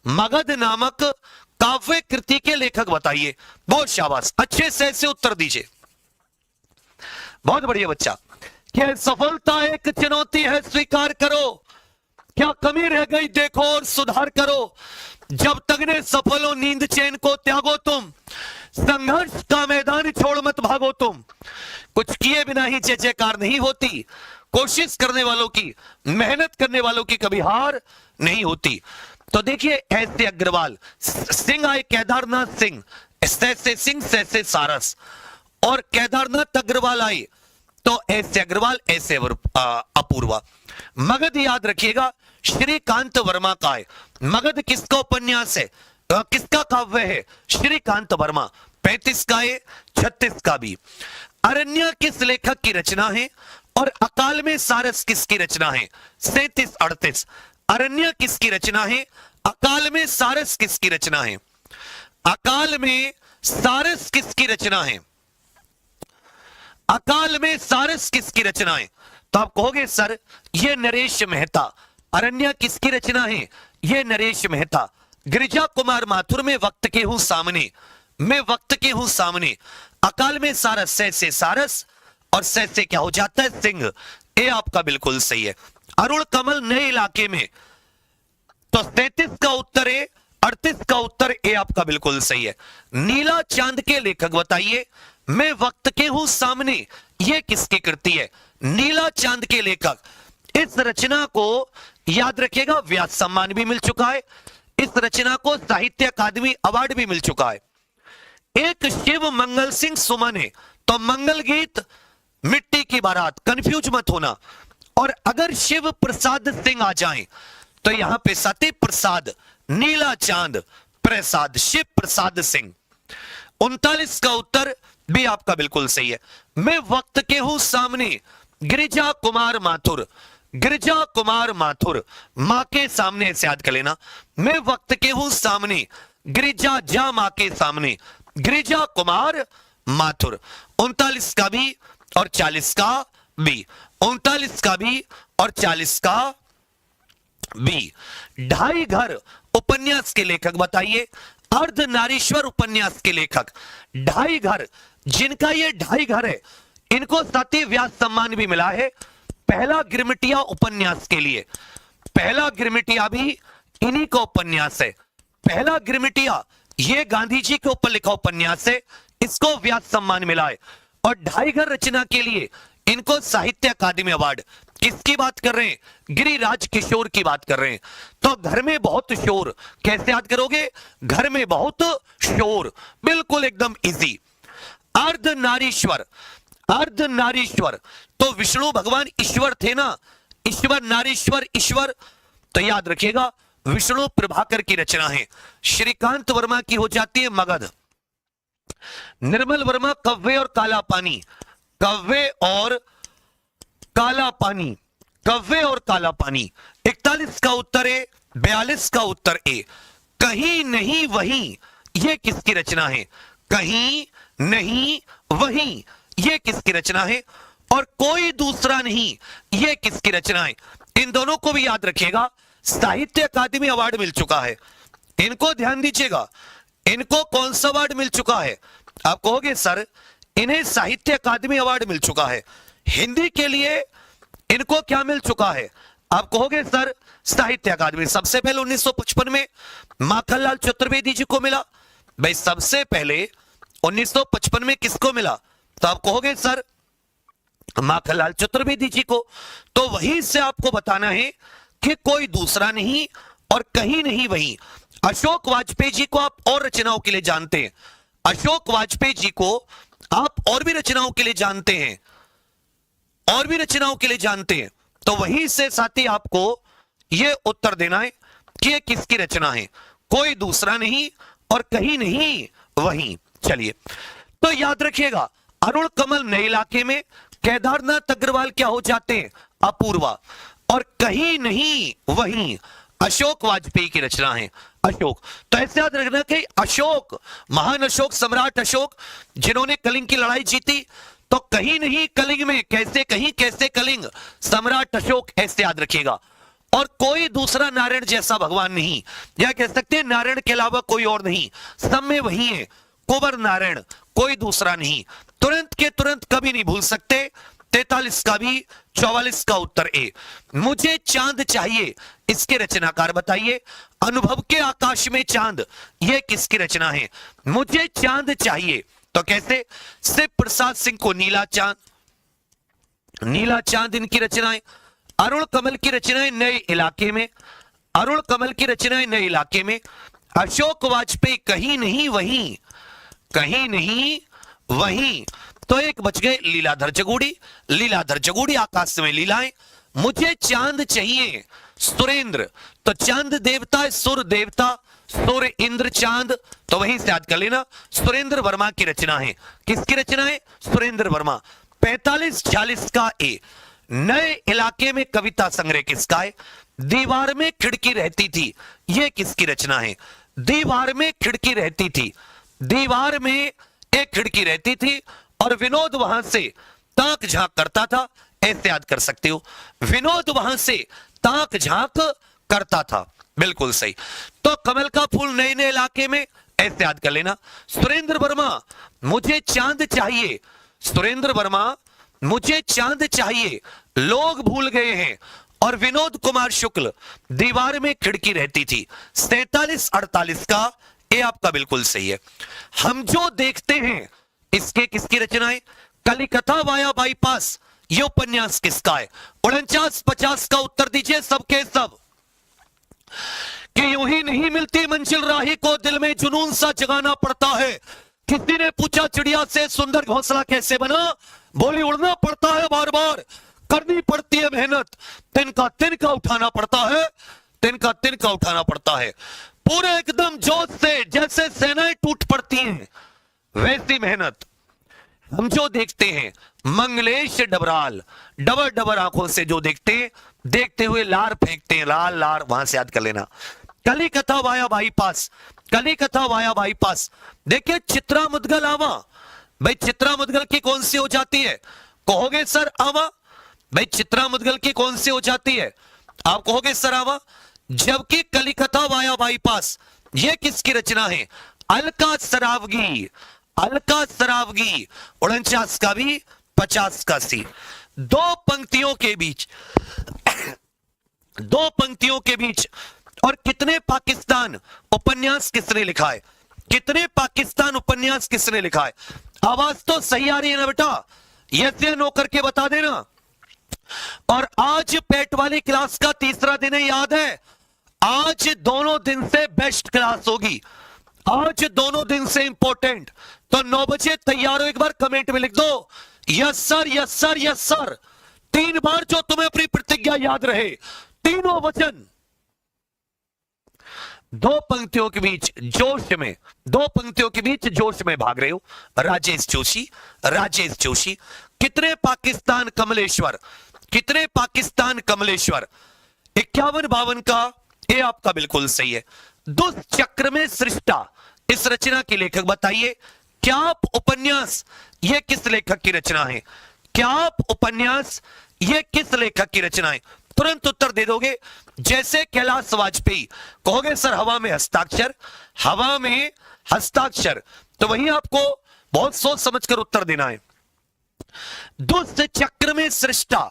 मगध नामक काव्य कृति के लेखक बताइए। बहुत शाबाश, अच्छे से ऐसे उत्तर दीजिए। बहुत बढ़िया बच्चा। क्या सफलता एक चुनौती है, स्वीकार करो। क्या कमी रह गई देखो और सुधार करो। जब तक ने सफल हो नींद चैन को त्यागो तुम, संघर्ष का मैदान छोड़ मत भागो तुम। कुछ किए बिना ही जय जयकार नहीं होती। कोशिश करने वालों की, मेहनत करने वालों की कभी हार नहीं होती। तो देखिए ऐसे अग्रवाल सिंह आए, केदारनाथ सिंह, सैसे सिंह, सैसे सारस। और केदारनाथ अग्रवाल आए तो ऐसे अग्रवाल, ऐसे अपूर्वा। मगध याद रखिएगा श्रीकांत वर्मा का है। मगध किसका उपन्यास है, किसका काव्य है? श्रीकांत वर्मा। 35 का है, 36 का भी। अरण्य किस लेखक की रचना है? और अकाल में सारस किसकी रचना है? 37, 38। अरण्य किसकी रचना है? अकाल में सारस किसकी रचना है? अकाल में सारस किसकी रचना है? अकाल में सारस किसकी रचना है? तो आप कहोगे सर ये नरेश मेहता। अरण्य किसकी रचना है? ये नरेश मेहता। गिरिजा कुमार माथुर में वक्त के हूं सामने, मैं वक्त के हूं सामने। अकाल में सारस, सैसे सारस, और सैसे क्या हो जाता है? सिंह। ये आपका बिल्कुल सही है। अरुण कमल नए इलाके में, तो 33 का उत्तर है, 38 का उत्तर ए आपका बिल्कुल सही है। नीला चांद के लेखक बताइए। मैं वक्त के हूं सामने, यह किसकी कृति है? नीला चांद के लेखक। इस रचना को याद रखिएगा व्यास सम्मान भी मिल चुका है, इस रचना को साहित्य अकादमी अवार्ड भी मिल चुका है। एक शिव मंगल सिंह सुमन है, तो मंगल गीत मिट्टी की बारात, कंफ्यूज मत होना। और अगर शिव प्रसाद सिंह आ जाएं तो यहां पे सती प्रसाद, नीला चांद, प्रसाद, शिव प्रसाद सिंह। 39 का उत्तर भी आपका बिल्कुल सही है। मैं वक्त के हूं सामने, गिरिजा कुमार माथुर, गिरिजा कुमार माथुर, मां के सामने से याद कर लेना। मैं वक्त के हूं सामने, गिरिजा जा मां के सामने, गिरिजा कुमार माथुर। 39 का भी और 40 का भी, 39 का भी और 40 का भी। ढाई घर उपन्यास के लेखक बताइए, अर्धनारीश्वर उपन्यास के लेखक। ढाई घर, जिनका ये ढाई घर है, इनको सती व्यास सम्मान भी मिला है पहला गिरमिटिया उपन्यास के लिए। पहला गिरमिटिया भी इन्हीं का उपन्यास है। पहला गिरमिटिया ये गांधी जी के ऊपर लिखा उपन्यास है, इसको व्यास सम्मान मिला है। और ढाई घर रचना के लिए इनको साहित्य अकादमी अवार्ड। किसकी बात कर रहे हैं? गिरिराज किशोर की बात कर रहे हैं। तो घर में बहुत शोर कैसे याद करोगे? घर में बहुत शोर, बिल्कुल एकदम इजी। अर्धनारीश्वर, अर्धनारीश्वर तो विष्णु भगवान ईश्वर थे ना, ईश्वर नारीश्वर ईश्वर, तो याद रखिएगा विष्णु प्रभाकर की रचना है। श्रीकांत वर्मा की हो जाती है मगध। निर्मल वर्मा कव्वे और काला पानी, कव्वे और काला पानी, कव्वे और काला पानी। 41 का उत्तर है, 42 का उत्तर ए। कहीं नहीं वहीं, यह किसकी रचना है? कहीं नहीं वहीं, यह किसकी रचना है? और कोई दूसरा नहीं, यह किसकी रचना है? इन दोनों को भी याद रखिएगा, साहित्य अकादमी अवार्ड मिल चुका है। इनको ध्यान दीजिएगा, इनको कौन सा अवार्ड मिल चुका है? आप कहोगे सर इन्हें साहित्य अकादमी अवार्ड मिल चुका है। हिंदी के लिए इनको क्या मिल चुका है? आप कहोगे सर साहित्य अकादमी। सबसे पहले 1955 में माखनलाल चतुर्वेदी जी को मिला। भाई सबसे पहले 1955 में किसको मिला? तो आप कहोगे सर माखनलाल चतुर्वेदी जी को। तो वहीं से आपको बताना है कि कोई दूसरा नहीं और कहीं नहीं वहीं। अशोक वाजपेयी जी को आप और रचनाओं के लिए जानते हैं, अशोक वाजपेयी जी को आप और भी रचनाओं के लिए जानते हैं, और भी रचनाओं के लिए जानते हैं। तो वहीं से साथ ही आपको यह उत्तर देना है कि यह किसकी रचना है, कोई दूसरा नहीं और कहीं नहीं वहीं। चलिए तो याद रखिएगा, अरुण कमल नए इलाके में, केदारनाथ अग्रवाल क्या हो जाते हैं? अपूर्वा। और कहीं नहीं वहीं अशोक वाजपेयी की रचना है, अशोक। तो ऐसे याद रखना कि अशोक, महान अशोक, सम्राट अशोक, जिन्होंने कलिंग की लड़ाई जीती, तो कहीं नहीं कलिंग में, कैसे कहीं कैसे कलिंग, सम्राट अशोक, ऐसे याद रखिएगा। और कोई दूसरा नारायण जैसा भगवान नहीं, या कह सकते हैं नारायण के अलावा कोई और नहीं, सब में वही है, कुंवर नारायण, कोई दूसरा नहीं। तुरंत के तुरंत कभी नहीं भूल सकते। 43 का भी, 44 का उत्तर ए। मुझे चांद चाहिए, इसके रचनाकार बताइए। अनुभव के आकाश में चांद, यह किसकी रचना है? मुझे चांद चाहिए, तो कैसे? शिव प्रसाद सिंह को नीला चांद, नीला चांद इनकी रचनाएं। अरुण कमल की रचनाएं नए इलाके में, अरुण कमल की रचनाएं नए इलाके में। अशोक वाजपेयी कहीं नहीं वहीं, कहीं नहीं वहीं। तो एक बच गए लीलाधर जगूड़ी, लीलाधर जगूड़ी आकाश में लीलाएं। मुझे चांद चाहिए, सुरेंद्र, तो चांद देवता है, सुर देवता, सुर इंद्र चांद, तो वहीं से याद कर लेना, सुरेंद्र वर्मा की रचना है। किसकी रचना है? सुरेंद्र वर्मा। 45-46 का ए। नए इलाके में कविता संग्रह किसका है? दीवार में खिड़की रहती थी, यह किसकी रचना है? दीवार में खिड़की रहती थी, दीवार में एक खिड़की रहती थी और विनोद वहां से ताक झांक करता था, ऐसे याद कर सकते हो। विनोद वहां से ताक झांक करता था, बिल्कुल सही। तो कमल का फूल नए नए इलाके में, ऐसे याद कर लेना। सुरेंद्र वर्मा मुझे चांद चाहिए, सुरेंद्र वर्मा मुझे चांद चाहिए, लोग भूल गए हैं। और विनोद कुमार शुक्ल दीवार में खिड़की रहती थी। 47-48 का ए आपका बिल्कुल सही है। हम जो देखते हैं इसके किसकी रचना है? कलिकथा वाया बाईपास, ये उपन्यास किसका है? 49-50 का उत्तर दीजिए सबके सब। कि यूं ही नहीं मिलती मंजिल, राही को दिल में जुनून सा जगाना पड़ता है। किसी ने पूछा चिड़िया से सुंदर घोंसला कैसे बना? बोली उड़ना पड़ता है बार बार, करनी पड़ती है मेहनत, तिनका तिनका उठाना पड़ता है, तिनका तिनका उठाना पड़ता है। पूरे एकदम जोश से जैसे सेनाएं टूट पड़ती हैं, वैसी मेहनत हम जो देखते हैं। मंगलेश डबराल, डबर डबर आंखों से जो देखते हैं, देखते हुए लार फेंकते हैं, लाल लार, वहां से याद कर लेना। कलिकथा वाया बाईपास, कलिकथा वाया बाईपास। देखिए चित्रा मुदगल आवा, भाई चित्रा मुदगल की कौन सी हो जाती है? कहोगे सर आवा। भाई चित्रा मुदगल की कौन सी हो जाती है? आप कहोगे सर आवा। जबकि कलिकथा वाया बाईपास ये किसकी रचना है? अलका सरावगी, अलका सरावगी। 49 का भी, 50 का सी। दो पंक्तियों के बीच, दो पंक्तियों के बीच और कितने पाकिस्तान उपन्यास किसने लिखा है? कितने पाकिस्तान उपन्यास किसने लिखा है? आवाज तो सही आ रही है ना बेटा? यस या नो करके बता देना। और आज पेट वाली क्लास का तीसरा दिन है, याद है? आज दोनों दिन से बेस्ट क्लास होगी, आज दोनों दिन से इंपॉर्टेंट। तो 9 बजे तैयार हो, एक बार कमेंट में लिख दो yes sir, yes sir, yes sir. 3 बार जो तुम्हें अपनी प्रतिज्ञा याद रहे, तीनों वचन। दो पंक्तियों के बीच जोश में, दो पंक्तियों के बीच जोश में भाग रहे हो। राजेश जोशी, राजेश जोशी। कितने पाकिस्तान कमलेश्वर, कितने पाकिस्तान कमलेश्वर? 51-52 का, ये आपका बिल्कुल सही है। दुष्चक्र में सृष्टा, इस रचना के लेखक बताइए। क्या आप उपन्यास ये किस लेखक की रचना है? क्या आप उपन्यास ये किस लेखक की रचना है? तुरंत उत्तर दे दोगे। जैसे कैलाश वाजपेयी, कहोगे सर हवा में हस्ताक्षर, हवा में हस्ताक्षर, तो वहीं आपको बहुत सोच समझकर उत्तर देना है। दुष्चक्र में सृष्टा,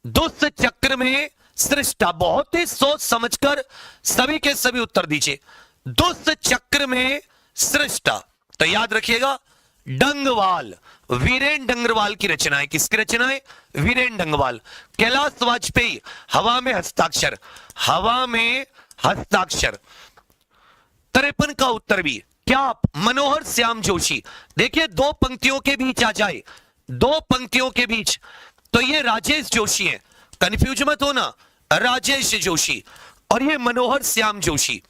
दुष्चक्र में सृष्टा, बहुत ही सोच समझकर सभी के सभी उत्तर दीजिए। दुष्चक्र में सृष्टा, तो याद रखिएगा डंगवाल, वीरेन डंगरवाल की रचना है। किसकी रचना है? वीरेन डंगवाल। कैलाश वाजपेयी, हवा में हस्ताक्षर, हवा में हस्ताक्षर। 53 का उत्तर भी। क्या आप? मनोहर श्याम जोशी। देखिए दो पंक्तियों के बीच आ जाए, दो पंक्तियों के बीच, तो ये राजेश जोशी है, कंफ्यूज मत होना, राजेश जोशी और ये मनोहर श्याम जोशी।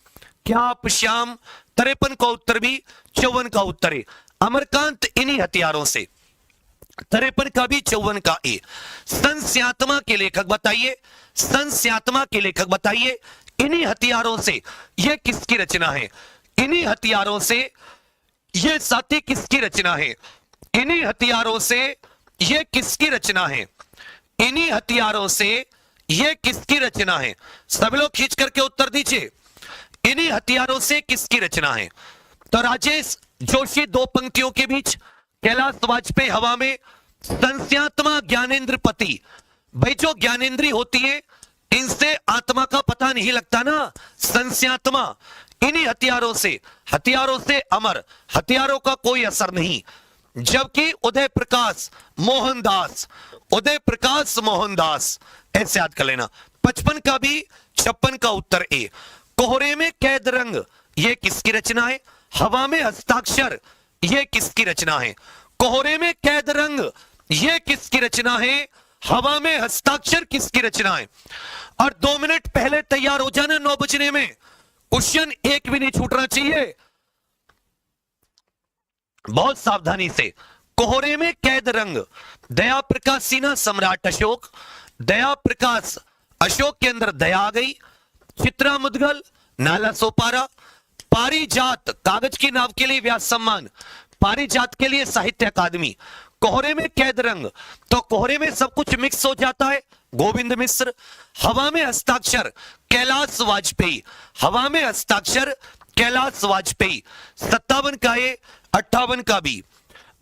क्या आप श्याम? 53 का उत्तर भी, 54 का उत्तर है अमरकांत इन्हीं हथियारों से। 53 का भी, 54 का ए। संस्यात्मा के लेखक बताइए, संस्यात्मा के लेखक बताइए। इन्हीं हथियारों से यह किसकी रचना है? इन्हीं हथियारों से यह साथी किसकी रचना है? इन्हीं हथियारों से यह किसकी रचना है? इन्हीं हथियारों से यह किसकी रचना है? सब लोग खींच करके उत्तर दीजिए। इन्हीं हथियारों से किसकी रचना है? तो राजेश जोशी दो पंक्तियों के बीच, कैलाश वाजपेयी हवा में, संस्यात्मा ज्ञानेंद्र पति। भाई जो ज्ञानेंद्री होती है इनसे आत्मा का पता नहीं लगता ना, संस्यात्मा। इन्हीं हथियारों से अमर, हथियारों का कोई असर नहीं। जबकि उदय प्रकाश मोहनदास, उदय प्रकाश मोहनदास, ऐसे याद कर लेना। 55 का भी, 56 का उत्तर ए। कोहरे में कैद रंग, यह किसकी रचना है? हवा में हस्ताक्षर, यह किसकी रचना है? कोहरे में कैद रंग, यह किसकी रचना है? हवा में हस्ताक्षर किसकी रचना है? और 2 मिनट पहले तैयार हो जाना, 9 बजने में क्वेश्चन एक भी नहीं छूटना चाहिए, बहुत सावधानी से। कोहरे में कैद रंग, दया प्रकाश सिन्हा सम्राट अशोक, दया प्रकाश अशोक के अंदर दया आ गई। चित्रा मुदगल नाला सोपारा। पारिजात कागज की नाव के लिए व्यास सम्मान, पारिजात के लिए साहित्य अकादमी। कोहरे में कैद रंग, तो कोहरे में सब कुछ मिक्स हो जाता है, गोविंद मिश्र। हवा में हस्ताक्षर, कैलाश वाजपेयी, हवा में हस्ताक्षर कैलाश वाजपेयी। 57 का ए, 58 का बी।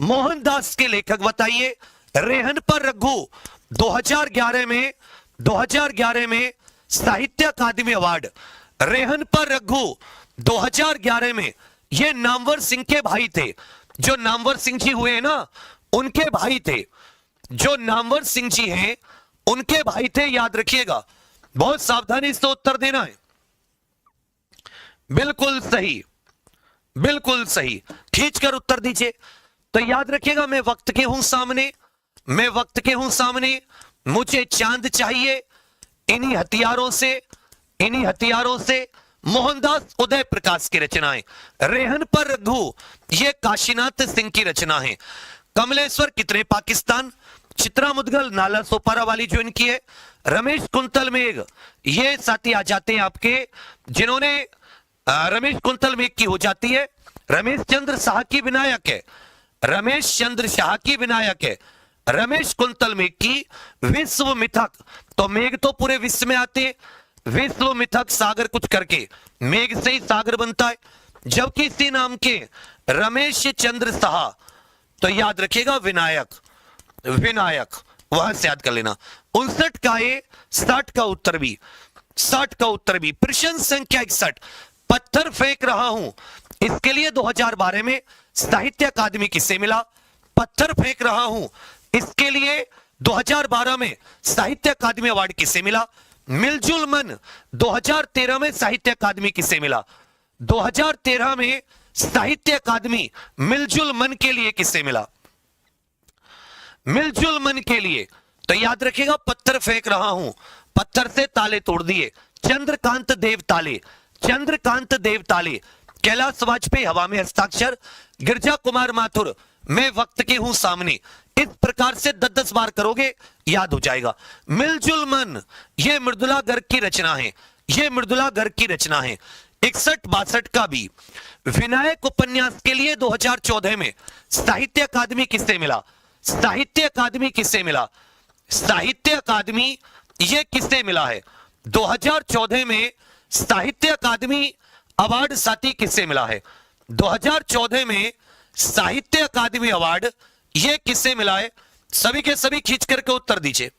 मोहनदास के लेखक बताइए। रेहन पर रघु 2011 में साहित्य अकादमी अवार्ड। रेहन पर रघु 2011 में, ये नामवर सिंह के भाई थे, जो नामवर सिंह जी हुए हैं ना, उनके भाई थे। जो नामवर सिंह जी हैं उनके भाई थे, याद रखिएगा, बहुत सावधानी से उत्तर देना है। बिल्कुल सही, बिल्कुल सही, खींचकर उत्तर दीजिए। तो याद रखिएगा, मैं वक्त के हूं सामने, मैं वक्त के हूं सामने, मुझे चांद चाहिए, इन्हीं हथियारों से, इन्हीं हथियारों से, मोहनदास उदय प्रकाश की रचनाएं, रेहन पर रघु ये काशीनाथ सिंह की रचना है, कमलेश्वर कितने पाकिस्तान, चित्रा मुदगल नाला सोपारा वाली जो इनकी है, रमेश कुंतल मेघ ये साथी आ जाते हैं आपके, जिन्होंने रमेश कुंतल मेघ की हो जाती है, रमेश चंद्र शाह की विनायक है, रमेश चंद्र शाह की विनायक है, रमेश कुंतल मेघ की विश्व मिथक, तो मेघ तो पूरे विश्व में आते हैं, विश्व मिथक सागर कुछ करके मेघ से ही सागर बनता है, जबकि इसी नाम के रमेश चंद्र शाह, तो याद रखिएगा विनायक, विनायक वहां से याद कर लेना। 59 का ए, 60 का उत्तर भी, 60 का उत्तर भी। प्रश्न संख्या 61, पत्थर फेंक रहा हूं, इसके लिए 2012 में साहित्य अकादमी किसे मिला? पत्थर फेंक रहा हूं, इसके लिए 2012 में साहित्य अकादमी अवार्ड किसे मिला? मिलजुल मन 2013 में साहित्य अकादमी किसे मिला? 2013 में साहित्य अकादमी मिलजुल मन के लिए किसे मिला? मिलजुल मन के लिए, तो याद रखिएगा, पत्थर फेंक रहा हूं, पत्थर से ताले तोड़ दिए, चंद्रकांत देव ताले, चंद्रकांत देव ताले, कैलाश वाजपेयी हवा में हस्ताक्षर, गिरजा कुमार माथुर मैं वक्त के हूं सामने, इस प्रकार से 10-10 बार करोगे याद हो जाएगा। मिलजुल मन ये मृदुला गर्ग की रचना है, ये मृदुला गर्ग की रचना है। 61-62 का भी विनायक उपन्यास के लिए 2014 में साहित्य अकादमी किससे मिला? साहित्य अकादमी किससे मिला? साहित्य अकादमी ये किससे मिला है? 2014 में साहित्य अकादमी अवार्ड साथी किससे मिला है? 2014 में साहित्य अकादमी अवार्ड ये किससे मिला है? सभी के सभी खींच करके उत्तर दीजिए।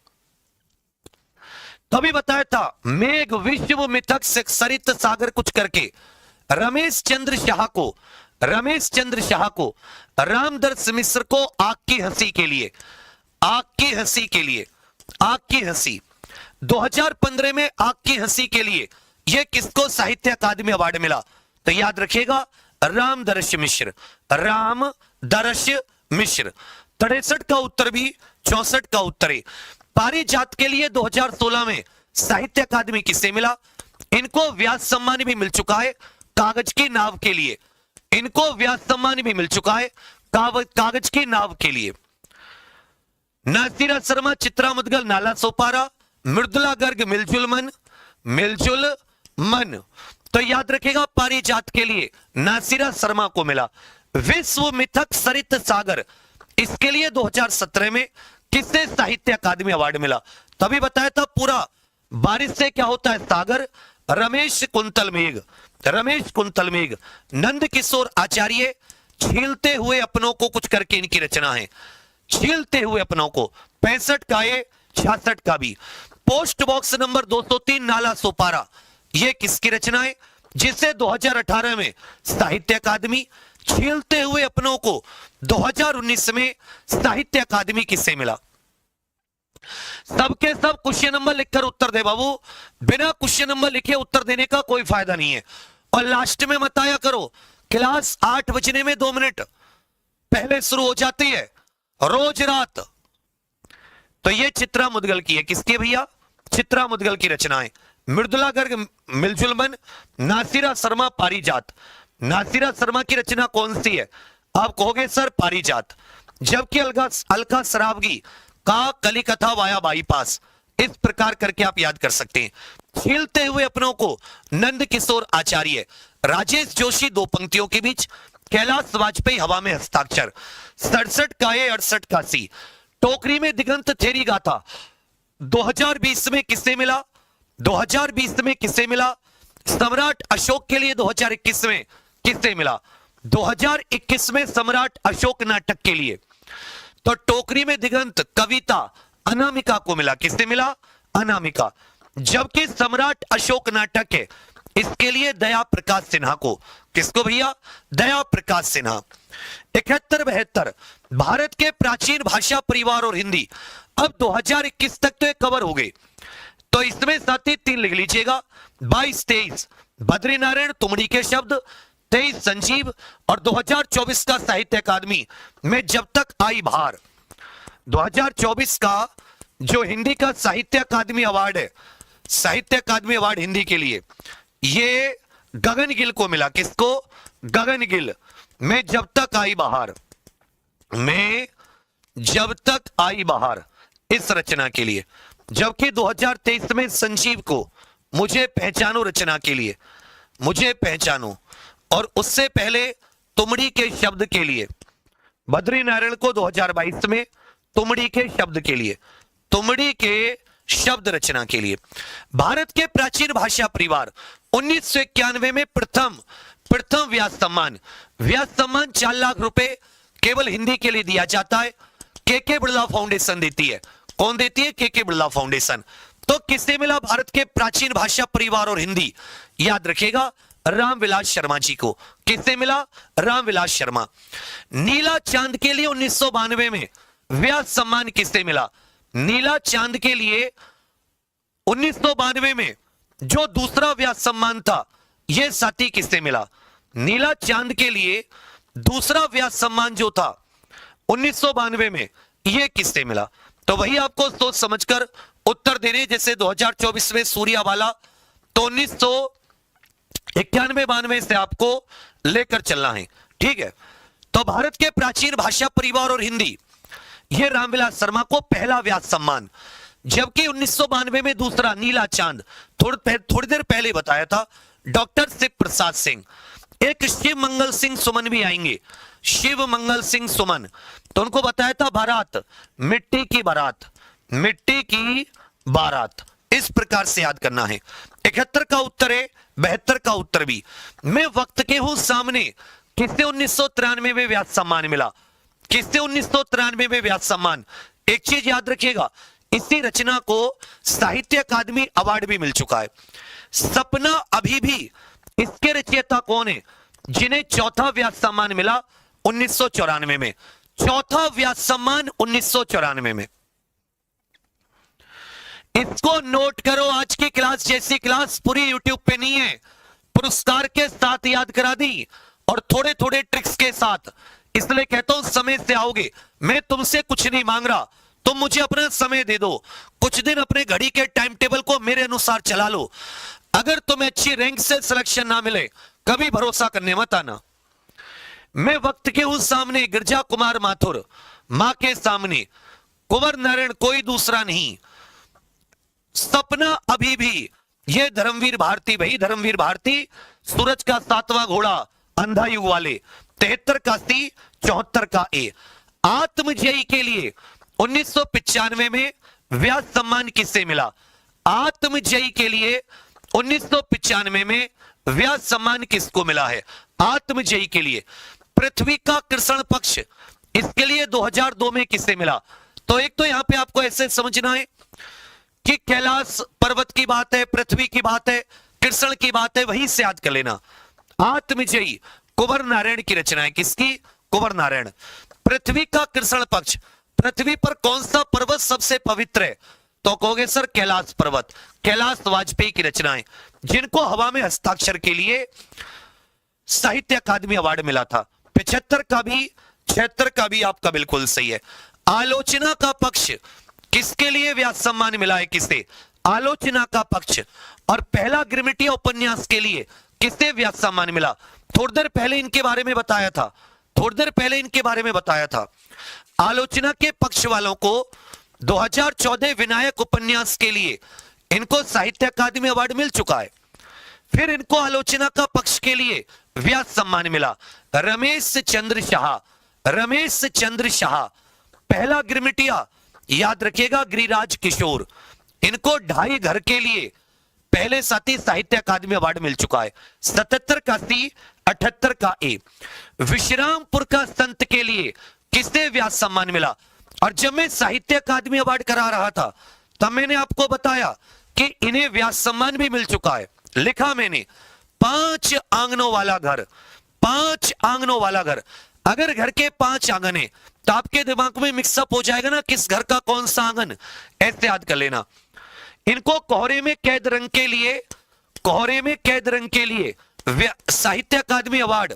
तभी बताया था, मेघ विश्व मिथक से सरित सागर कुछ करके रमेश चंद्र शाह को, रमेश चंद्र शाह को, रामदर्श मिश्र को आग की हंसी के लिए, आग की हंसी के लिए, आग की हंसी 2015 में आग की हंसी के लिए यह किसको साहित्य अकादमी अवार्ड मिला? तो याद रखिएगा, रामदर्श मिश्र, रामदर्श मिश्र। 63 का उत्तर भी, 64 का उत्तर है। पारिजात के लिए 2016 में साहित्य अकादमी किससे मिला? इनको व्यास सम्मान भी मिल चुका है कागज की नाव के लिए, इनको व्यास सम्मान भी मिल चुका है कागज की नाव के लिए। नासिरा शर्मा, चित्रा मुदगल नाला सोपारा, मृदुला गर्ग मिलजुल मन, मिलजुल मन। तो याद रखेगा, पारिजात के लिए नासिरा शर्मा को मिला। विश्व मिथक सरित सागर इसके लिए 2017 में किससे साहित्य अकादमी अवार्ड मिला? तभी बताया था, पूरा बारिश से क्या होता है सागर, रमेश कुंतल मेघ, रमेश कुंतल मेघ। नंद किशोर आचार्य, छीलते हुए अपनों को कुछ करके इनकी रचना है, छीलते हुए अपनों को। 65 का ये, 66 का भी। Post box number 203 Nala Sopara ये किसकी रचना है, जिसे 2018 में साहित्य अकादमी, छीलते हुए अपनों को 2019 में साहित्य अकादमी किससे मिला? सबके सब क्वेश्चन नंबर लिखकर उत्तर दे बाबू, बिना क्वेश्चन नंबर लिखे उत्तर देने का कोई फायदा नहीं है। और लास्ट में मत आया करो, क्लास 8 बजने में 2 मिनट पहले शुरू हो जाती है रोज रात। तो ये चित्रा मुदगल की है, किसकी है भैया? चित्रा मुदगल की रचना है। मृदुला गर्ग मिलजुल मन, नासिरा शर्मा पारिजात। नासिरा शर्मा की रचना कौन सी है? आप कहोगे सर पारिजात। जबकि अलका सरावगी का कलिकथा वाया बाईपास, इस प्रकार करके आप याद कर सकते हैं। छीलते हुए अपनों को नंद किशोर आचार्य, राजेश जोशी दो पंक्तियों के बीच, कैलाश वाजपेयी हवा में हस्ताक्षर। 67 का ए, 68 का सी। टोकरी में दिगंत थेरी गाथा 2020 में किससे मिला? 2020 में किससे मिला? सम्राट अशोक के लिए 2021 में किससे मिला? 2021 में सम्राट अशोक नाटक के लिए। तो टोकरी में दिगंत कविता अनामिका को मिला, किससे मिला? अनामिका। जबकि सम्राट अशोक नाटक है, इसके लिए दया प्रकाश सिन्हा को, किसको भैया? दया प्रकाश सिन्हा। 71 72 भारत के प्राचीन भाषा परिवार और हिंदी। अब 2021 तक तो ये कवर हो गए, तो इसमें साथ ही 3 लिख लीजिएगा। 22 23 बद्रीनारायण तुमड़ी के शब्द, 23 संजीव, और 2024 का साहित्य अकादमी में जब तक आई बहार। 2024 का जो हिंदी का साहित्य अकादमी अवार्ड है, साहित्य अकादमी अवार्ड हिंदी के लिए, ये गगन गिल को मिला। किसको? गगन गिल। में जब तक आई बहार, में जब तक आई बहार, इस रचना के लिए। जबकि 2023 में संजीव को मुझे पहचानो रचना के लिए, मुझे पहचानो, और उससे पहले तुमड़ी के शब्द के लिए। बद्रीनारायण को 2022 में तुमड़ी के शब्द के लिए, तुमड़ी के शब्द रचना के लिए। भारत के प्राचीन भाषा परिवार 1991 में प्रथम व्यास सम्मान 4 लाख रुपए केवल हिंदी के लिए दिया जाता है। के बिरला फाउंडेशन देती है। कौन देती है? के बिरला फाउंडेशन। तो किसे मिला भारत के प्राचीन भाषा परिवार और हिंदी? याद रखिएगा, रामविलास शर्मा जी को। किसे मिला? रामविलास शर्मा। नीला चांद के लिए 1992 में व्यास सम्मान किसे मिला? नीला चांद के लिए 1992 में जो दूसरा व्यास सम्मान था, यह साथी किससे मिला? नीला चांद के लिए दूसरा व्यास सम्मान जो था 1992 में, यह किससे मिला? तो वही आपको सोच समझकर उत्तर देने। जैसे 2024 में सूर्या वाला, तो 1991 92 से आपको लेकर चलना है। ठीक है। तो भारत के प्राचीन भाषा परिवार और हिंदी, यह रामविलास शर्मा को पहला व्यास सम्मान। जबकि 1992 में दूसरा नीला चांद, थोड़ी देर पहले बताया था, डॉक्टर शिव प्रसाद सिंह। एक शिव मंगल सिंह सुमन भी आएंगे, शिव मंगल सिंह सुमन, तो उनको बताया था बारात, मिट्टी की बारात, मिट्टी की बारात। इस प्रकार से याद करना है। 71 का उत्तर है, 72 का उत्तर भी। मैं वक्त के हूं सामने, किससे 1993 में व्यास सम्मान मिला? किससे 1993 में व्यास सम्मान? एक चीज याद रखिएगा, इसी रचना को साहित्य अकादमी अवार्ड भी मिल चुका है। सपना अभी भी, इसके रचयिता कौन है? जिन्हें चौथा व्यास सम्मान मिला 1994 में। चौथा व्यास सम्मान 1994 में। इसको नोट करो। आज की क्लास जैसी क्लास पूरी यूट्यूब पे नहीं है, पुरस्कार के साथ याद करा दी और थोड़े थोड़े ट्रिक्स के साथ। इसलिए कहता हूं समय से आओगे। मैं तुमसे कुछ नहीं मांग रहा, तुम मुझे अपना समय दे दो। कुछ दिन अपने घड़ी के टाइम टेबल को मेरे अनुसार चला लो। अगर तुम्हें अच्छी रैंक से सिलेक्शन ना मिले, कभी भरोसा करने मत आना। मैं वक्त के हूं सामने, गिरजा कुमार माथुर, मां के सामने, कुंवर नारायण कोई दूसरा नहीं, सपना अभी भी, ये धर्मवीर भारती। भाई धर्मवीर भारती, सूरज का 7वां घोड़ा, अंधा युग वाले, 73 का सी, 74 का ए। आत्मजयी के लिए 1995 में व्यास सम्मान किससे मिला? आत्मजयी के लिए 1995 में व्यास सम्मान किसको मिला है? आत्मजयी के लिए। पृथ्वी का कृष्ण पक्ष, इसके लिए 2002 में किससे मिला? तो एक तो यहां पे आपको ऐसे समझना है कि कैलाश पर्वत की बात है, पृथ्वी की बात है, कृष्ण की बात है, वहीं से याद कर लेना। आत्मजयी कुंवर नारायण की रचना है। किसकी? कुंवर नारायण। पृथ्वी का कृष्ण पक्ष, पृथ्वी पर कौन सा पर्वत सबसे पवित्र है? तो कहोगे सर कैलाश पर्वत। कैलाश वाजपेयी की रचनाएं, जिनको हवा में हस्ताक्षर के लिए साहित्य अकादमी अवार्ड मिला था। 75 का भी, 76 का भी आपका बिल्कुल सही है। आलोचना का पक्ष, किसके लिए व्यास सम्मान मिला है? किसे? आलोचना का पक्ष। और पहला गिरमिटिया उपन्यास के लिए किसे व्यास सम्मान मिला? थोड़ी देर पहले इनके बारे में बताया था, थोड़ी देर पहले इनके बारे में बताया था। आलोचना के पक्ष वालों को 2014 विनायक उपन्यास के लिए इनको साहित्य अकादमी अवार्ड मिल चुका है। फिर इनको आलोचना का पक्ष के लिए व्यास सम्मान मिला। रमेश चंद्र शाह, रमेश चंद्र शाह, पहला गिरमिटिया याद रखिएगा, गिरिराज किशोर, इनको 2.5 घर के लिए पहले साथी साहित्य अकादमी अवार्ड मिल चुका है। 77 का सी, 78 का ए। विश्रामपुर का संत के लिए किसे व्यास सम्मान मिला? और जब मैं साहित्य अकादमी अवार्ड करा रहा था, तब मैंने आपको बताया कि इन्हें व्यास सम्मान भी मिल चुका है। लिखा मैंने 5 आंगनों वाला घर, 5 आंगनों वाला घर। अगर घर के 5 आंगन है तो आपके दिमाग में मिक्सअप हो जाएगा ना किस घर का कौन सा आंगन, ऐसे याद कर लेना। इनको कोहरे में कैद रंग के लिए, कोहरे में कैद रंग के लिए साहित्य अकादमी अवार्ड,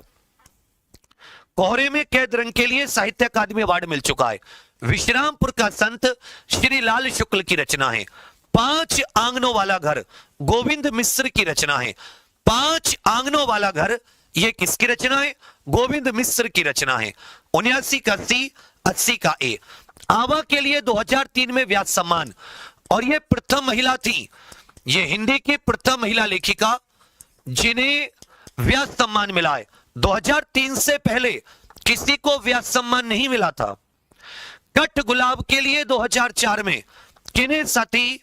कोहरे में कैद रंग के लिए साहित्य अकादमी अवार्ड मिल चुका है। विश्रामपुर का संत श्री लाल शुक्ल की रचना है। 5 आंगनों वाला घर गोविंद मिश्र की रचना है। 5 आंगनों वाला घर, यह किसकी रचना है? गोविंद मिश्र की रचना है। 79 का सी, 80 का ए। आवा के लिए 2003 में व्यास सम्मान, और यह प्रथम महिला थी, यह हिंदी की प्रथम महिला लेखिका जिन्हें व्यास सम्मान मिला है। 2003 से पहले किसी को व्यास सम्मान नहीं मिला था। कट गुलाब के लिए 2004 में किन्हें साथी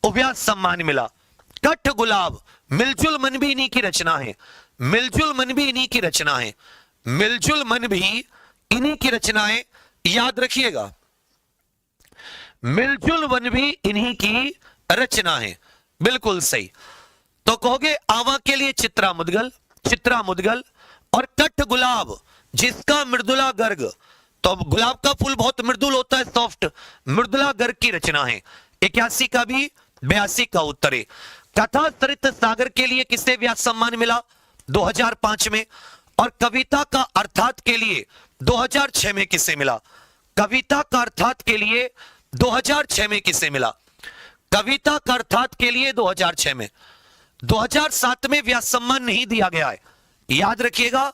व्यास सम्मान मिला? कट गुलाब, मिलजुल मन भी इन्हीं की रचना है। मिलजुल मन भी इन्हीं की रचना है। मिलजुल मन भी इन्हीं की रचना है, याद रखिएगा। मिलजुल मन भी इन्हीं की रचना है, बिल्कुल सही। तो कहोगे आवा के लिए चित्रा मुदगल, चित्रा मुदगल, और कट गुलाब जिसका मृदुला गर्ग, तो गुलाब का फूल बहुत मृदुल होता है, सॉफ्ट, मृदुला गर्ग की रचना है। 81 का भी, 82 का उत्तर है। कथा सरित सागर के लिए किसे व्यास सम्मान मिला? 2005 में। और कविता का अर्थात के लिए 2006 में किसे मिला? कविता का अर्थात के लिए 2006 में किसे मिला? कविता का अर्थात के लिए 2006 में। 2007 में व्यास सम्मान नहीं दिया गया है, याद रखिएगा।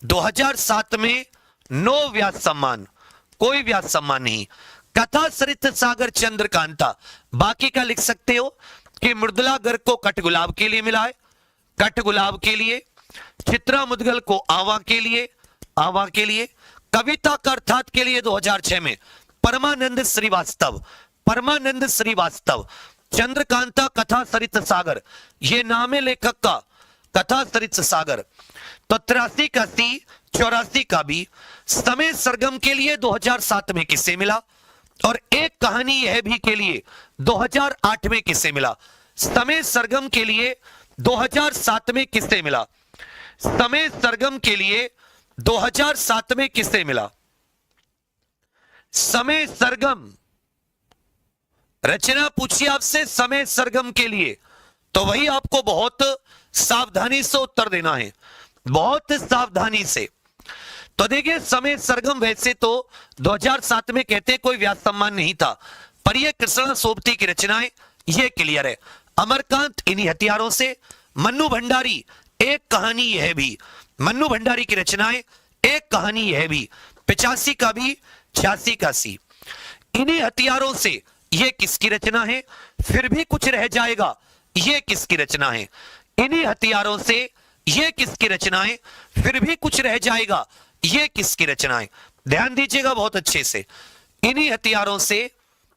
2007 में नो व्यास सम्मान, कोई व्यास सम्मान नहीं। कथा सरित सागर चंद्रकांता, बाकी का लिख सकते हो कि मृदुला गर्ग को कट गुलाब के लिए मिला है, कट गुलाब के लिए। चित्रा मुदगल को आवा के लिए, आवा के लिए। कविता का अर्थात के लिए 2006 में परमानंद श्रीवास्तव, परमानंद श्रीवास्तव। चंद्रकांता कथा सरित सागर, ये नाम है लेखक का, कथा सरित सागर। तो 83 का सी, 84 का बी। समय सरगम के लिए 2007 में किसे मिला? और एक कहानी यह भी के लिए 2008 में किसे मिला? समय सरगम के लिए 2007 में किसे मिला? समय सरगम के लिए 2007 में किसे मिला? समय सरगम रचना पूछिए आपसे समय सरगम के लिए, तो वही आपको बहुत सावधानी से उत्तर देना है, बहुत सावधानी से। तो देखिए समय सरगम वैसे तो 2007 में कहते कोई व्यास सम्मान नहीं था, पर यह कृष्णा सोबती की रचनाएं, यह क्लियर है। अमरकांत इन्हीं हथियारों से। मन्नू भंडारी एक कहानी यह भी, मन्नू भंडारी की रचनाएं एक कहानी यह भी। 85 का भी, 86 का सी। इन्हीं हथियारों से, यह किसकी रचना है? फिर भी कुछ रह जाएगा, यह किसकी रचना है? इन्हीं हथियारों से, यह किसकी रचना है? फिर भी कुछ रह जाएगा, यह किसकी रचना है? ध्यान दीजिएगा बहुत अच्छे से। इन्हीं हथियारों से,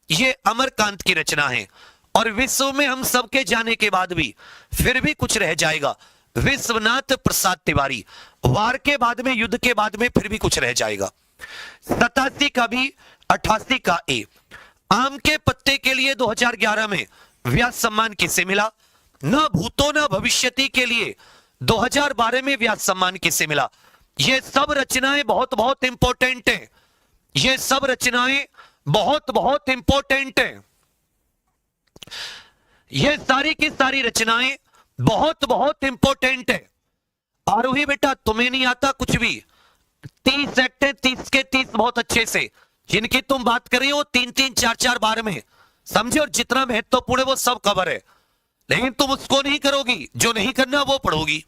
यह अमरकांत की रचना है। और विश्व में हम सबके जाने के बाद भी फिर भी कुछ रह जाएगा, विश्वनाथ प्रसाद तिवारी। वार के बाद में, युद्ध के बाद में फिर भी कुछ रह जाएगा। 87 का भी, 88 का ए। आम के पत्ते के लिए 2011 में व्यास सम्मान किसे मिला? न भूतो न भविष्यति के लिए 2012 में व्यास सम्मान किसे मिला? ये सब रचनाएं बहुत बहुत इंपॉर्टेंट हैं, ये सब रचनाएं बहुत बहुत इंपॉर्टेंट हैं। ये सारी की सारी रचनाएं बहुत बहुत इंपॉर्टेंट है। आरोही बेटा तुम्हें नहीं आता कुछ भी, 30 एक्ट है, 30 के 30 बहुत अच्छे से, जिनकी तुम बात कर रही हो 3-3, 4-4 बार में समझे, और जितना महत्वपूर्ण है वो सब कवर है, लेकिन तुम उसको नहीं करोगी, जो नहीं करना वो पढ़ोगी।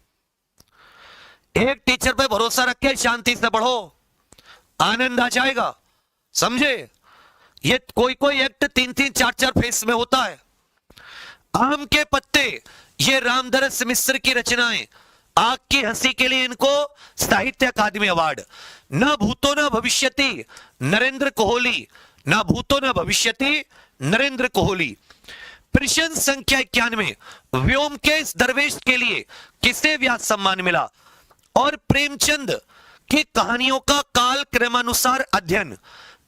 एक टीचर पे भरोसा रख के शांति से पढ़ो, आनंद आ जाएगा, समझे। ये कोई कोई एक्ट 3-3, 4-4 फेस में होता है। आम के पत्ते, ये रामदरस मिश्र की रचनाएं, आग की हंसी के लिए इनको साहित्य अकादमी अवार्ड। न भूतो न भविष्यति, नरेंद्र कोहली। न भूतो न भविष्यति, नरेंद्र कोहली। प्रश्न संख्या 91, व्योमकेश दरवेश के लिए किसे व्यास सम्मान मिला? और प्रेमचंद की कहानियों का काल क्रमानुसार अध्ययन,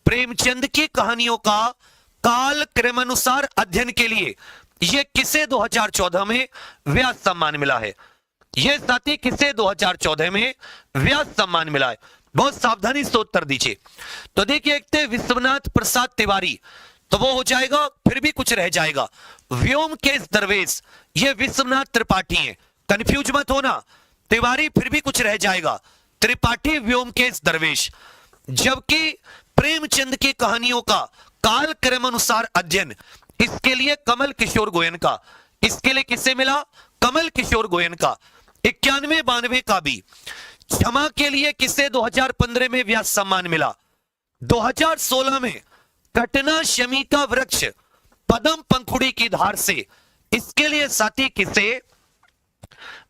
प्रेमचंद की कहानियों का काल क्रमानुसार अध्ययन के लिए यह किसे 2014 में व्यास सम्मान मिला है? यह साथी किसे 2014 में व्यास सम्मान मिला है? बहुत सावधानी से उत्तर दीजिए। तो देखिए, एक थे विश्वनाथ प्रसाद तिवारी, तो वो हो जाएगा, फिर भी कुछ रह जाएगा। व्योमकेश दरवेश, ये विश्वनाथ त्रिपाठी हैं, कंफ्यूज मत होना। तिवारी फिर भी कुछ रह जाएगा, त्रिपाठी व्योमकेश दरवेश। जबकि प्रेमचंद की कहानियों का काल क्रम अनुसार अध्ययन, इसके लिए कमल किशोर गोयनका। इसके लिए किसे मिला? कमल किशोर गोयनका। 91-92 का भी। क्षमा के लिए किसे 2015 में व्यास सम्मान मिला? 2016 में कटना शमी का वृक्ष पदम पंखुड़ी की धार से, इसके लिए साथी किसे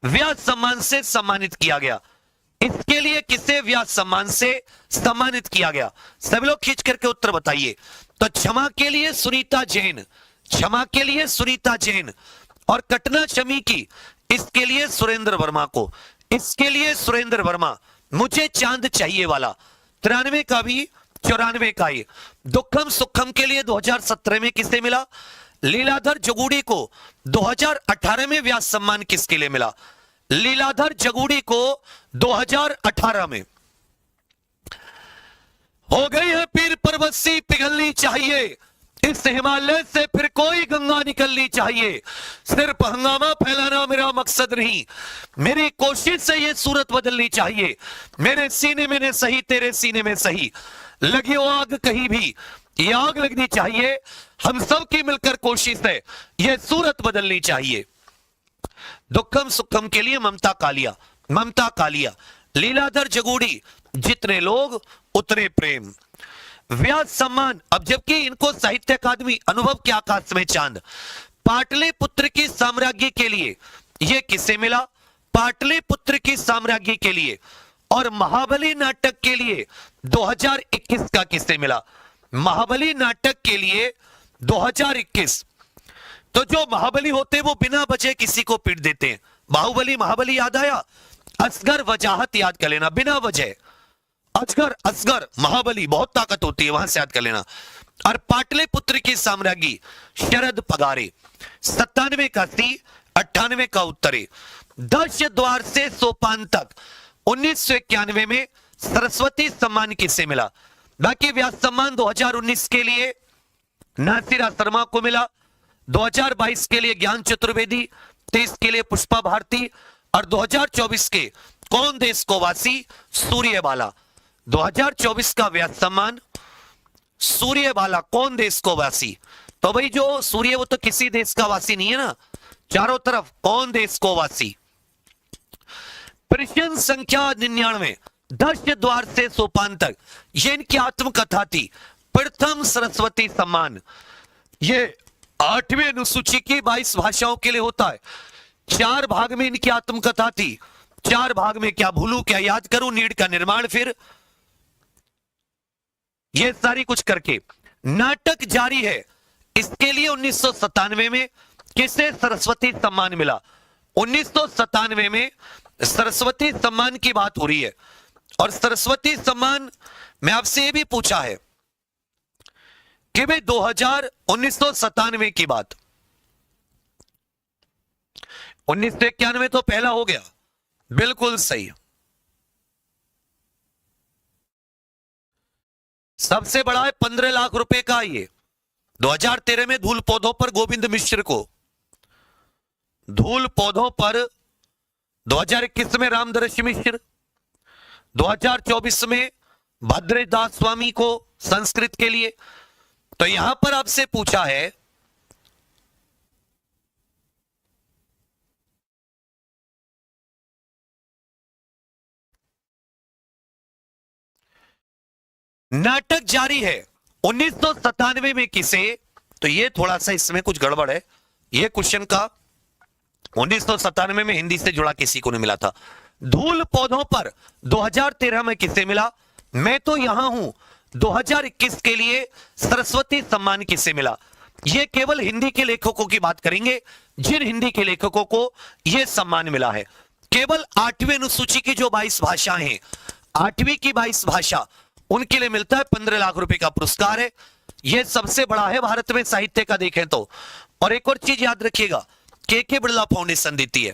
व्यास सम्मान से सम्मानित किया गया? इसके लिए किसे व्यास सम्मान से सम्मानित किया गया? सभी लोग खींच करके उत्तर बताइए। तो क्षमा के लिए सुनीता जैन, क्षमा के लिए सुनीता जैन, और कटना शमी की, इसके लिए सुरेंद्र वर्मा को, इसके लिए सुरेंद्र वर्मा। मुझे चांद चाहिए वाला 93 का भी, 94 का ही। दुखम सुखम के लिए 2017 में किसे मिला? लीलाधर जगूड़ी को। 2018 में व्यास सम्मान किसके लिए मिला? लीलाधर जगूड़ी को 2018 में। हो गई है पीर परवस्सी पिघलनी चाहिए, इस हिमालय से फिर कोई गंगा निकलनी चाहिए। सिर्फ हंगामा फैलाना मेरा मकसद नहीं, मेरी कोशिश से ये सूरत बदलनी चाहिए। मेरे सीने में ने सही, तेरे सीने में सही, लगी हो आग कहीं भी, ये आग लगनी चाहिए। हम सब की मिलकर कोशिश है, ये सूरत बदलनी चाहिए। दुखम सुखम के लिए ममता कालिया, ममता कालिया। लीलाधर जगूड़ी, जितने लोग उतने प्रेम। व्यास सम्मान, अब जबकि इनको साहित्य अकादमी अनुभव के आकाश में चांद। पाटलिपुत्र की साम्राज्ञी के लिए यह किसे मिला? पाटलिपुत्र की साम्राज्ञी के लिए। और महाबली नाटक के लिए 2021 का किसे मिला? महाबली नाटक के लिए 2021। तो जो महाबली होते वो बिना वजह किसी को पीट देते हैं। बाहुबली महाबली याद आया? असगर वजाहत याद कर लेना, बिना वजह। असगर, असगर, महाबली, बहुत ताकत होती है, वहां से याद कर लेना। और पाटलिपुत्र की साम्राज्ञी शरद पगारे। 97 का सी, 98 का उत्तरे। 10 द्वार से सोपान तक 1991 में सरस्वती सम्मान किसे मिला? बाकी व्यास सम्मान 2019 के लिए नासिरा शर्मा को मिला, 2022 के लिए ज्ञान चतुर्वेदी, 23 के लिए पुष्पा भारती, और 2024 के कौन देश को वासी? सूर्यबाला। 2024 का व्यास सम्मान सूर्यबाला, कौन देश को वासी? तो भाई जो सूर्य, वो तो किसी देश का वासी नहीं है ना, चारों तरफ कौन देश को वासी। प्रश्न संख्या 99, 10 द्वार से सोपान तक, ये इनकी आत्मकथा थी। प्रथम सरस्वती सम्मान, ये 8वीं अनुसूची की 22 भाषाओं के लिए होता है। 4 भाग में इनकी आत्मकथा थी। 4 भाग में क्या भूलू, क्या याद करूं, नीड का निर्माण, फिर ये सारी कुछ करके। नाटक जारी है, इसके लिए 1997 में किसे सरस्वती सम्मान मिला? 1997 में सरस्वती सम्मान की बात हो रही है। और सरस्वती सम्मान में आपसे यह भी पूछा है कि भाई 1997 की बात, 1991 तो पहला हो गया, बिल्कुल सही। सबसे बड़ा है 15 लाख रुपए का ये। 2013 में धूल पौधों पर गोविंद मिश्र को, धूल पौधों पर 2021 में रामदर्श मिश्र, 2024 में भद्रदास स्वामी को संस्कृत के लिए। तो यहां पर आपसे पूछा है नाटक जारी है 1997 में किसे? तो ये थोड़ा सा इसमें कुछ गड़बड़ है। ये क्वेश्चन का 1997 में हिंदी से जुड़ा किसी को नहीं मिला था। धूल पौधों पर 2013 में किसे मिला? मैं तो यहां हूं। 2021 के लिए सरस्वती सम्मान किसे मिला? यह केवल हिंदी के लेखकों की बात करेंगे, जिन हिंदी के लेखकों को यह सम्मान मिला है। केवल 8वीं अनुसूची की जो 22 भाषाएं हैं, 8वीं की 22 भाषा, उनके लिए मिलता है 15 लाख रुपए का पुरस्कार है। यह सबसे बड़ा है भारत में साहित्य का देखें तो। और एक और चीज याद रखिएगा, के बिड़ला फाउंडेशन देती है।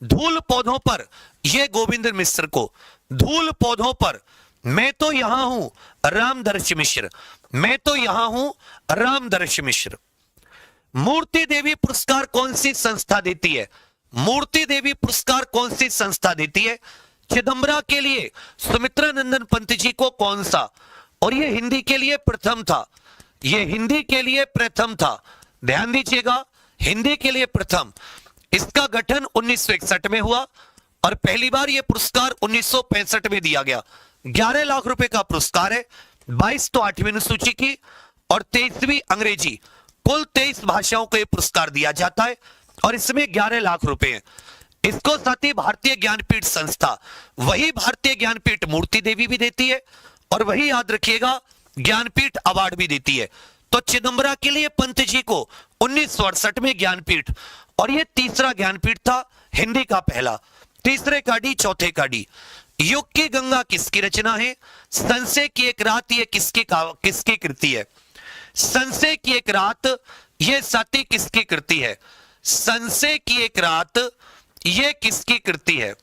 धूल पौधों पर यह गोविंद मिश्र को, धूल पौधों पर मैं तो यहां हूं रामदर्श मिश्र, मैं तो यहां हूं रामदर्श मिश्र। मूर्ति देवी पुरस्कार कौन सी संस्था देती है? मूर्ति देवी पुरस्कार कौन सी संस्था देती है? चिदंबरा के लिए सुमित्रा नंदन पंत जी को कौन सा? और ये हिंदी के लिए प्रथम था, ये हिंदी के लिए प्रथम था, ध्यान दीजिएगा, हिंदी के लिए प्रथम। इसका गठन 1961 में हुआ और पहली बार यह पुरस्कार 1965 में दिया गया। 11 लाख रुपए का पुरस्कार है, 22 तो 8वीं अनुसूची की और 23वीं अंग्रेजी, कुल 23 भाषाओं को यह पुरस्कार दिया जाता है और इसमें 11 लाख रुपए हैं। इसको साथ ही भारतीय ज्ञानपीठ संस्था, वही भारतीय ज्ञानपीठ मूर्ति देवी भी देती है और वही याद रखिएगा ज्ञानपीठ अवार्ड भी देती है। तो चिदंबरा के लिए पंत जी को 1968 में ज्ञानपीठ, और यह तीसरा ज्ञानपीठ था, हिंदी का पहला, तीसरे का डी, चौथे का डी। युग की गंगा किसकी रचना है? संशय की एक रात, ये किसकी कृति है? संशय की एक रात ये साथी किसकी कृति है? संशय की एक रात ये किसकी कृति है?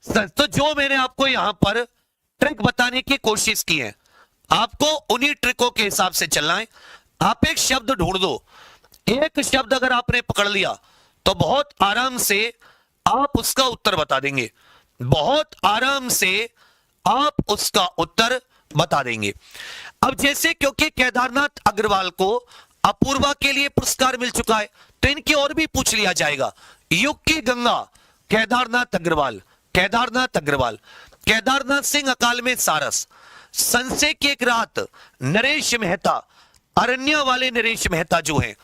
तो जो मैंने आपको यहां पर ट्रिक बताने की कोशिश की है, आपको उन्हीं ट्रिकों के हिसाब से चलना है। आप एक शब्द ढूंढ दो, एक शब्द अगर आपने पकड़ लिया तो बहुत आराम से आप उसका उत्तर बता देंगे, बहुत आराम से आप उसका उत्तर बता देंगे। अब जैसे क्योंकि केदारनाथ अग्रवाल को अपूर्वा के लिए पुरस्कार मिल चुका है तो इनकी और भी पूछ लिया जाएगा। युग की गंगा केदारनाथ अग्रवाल, केदारनाथ अग्रवाल, केदारनाथ सिंह अकाल में सारस, संशय की एक रात नरेश मेहता, अरण्य वाले नरेश मेहता जो हैं,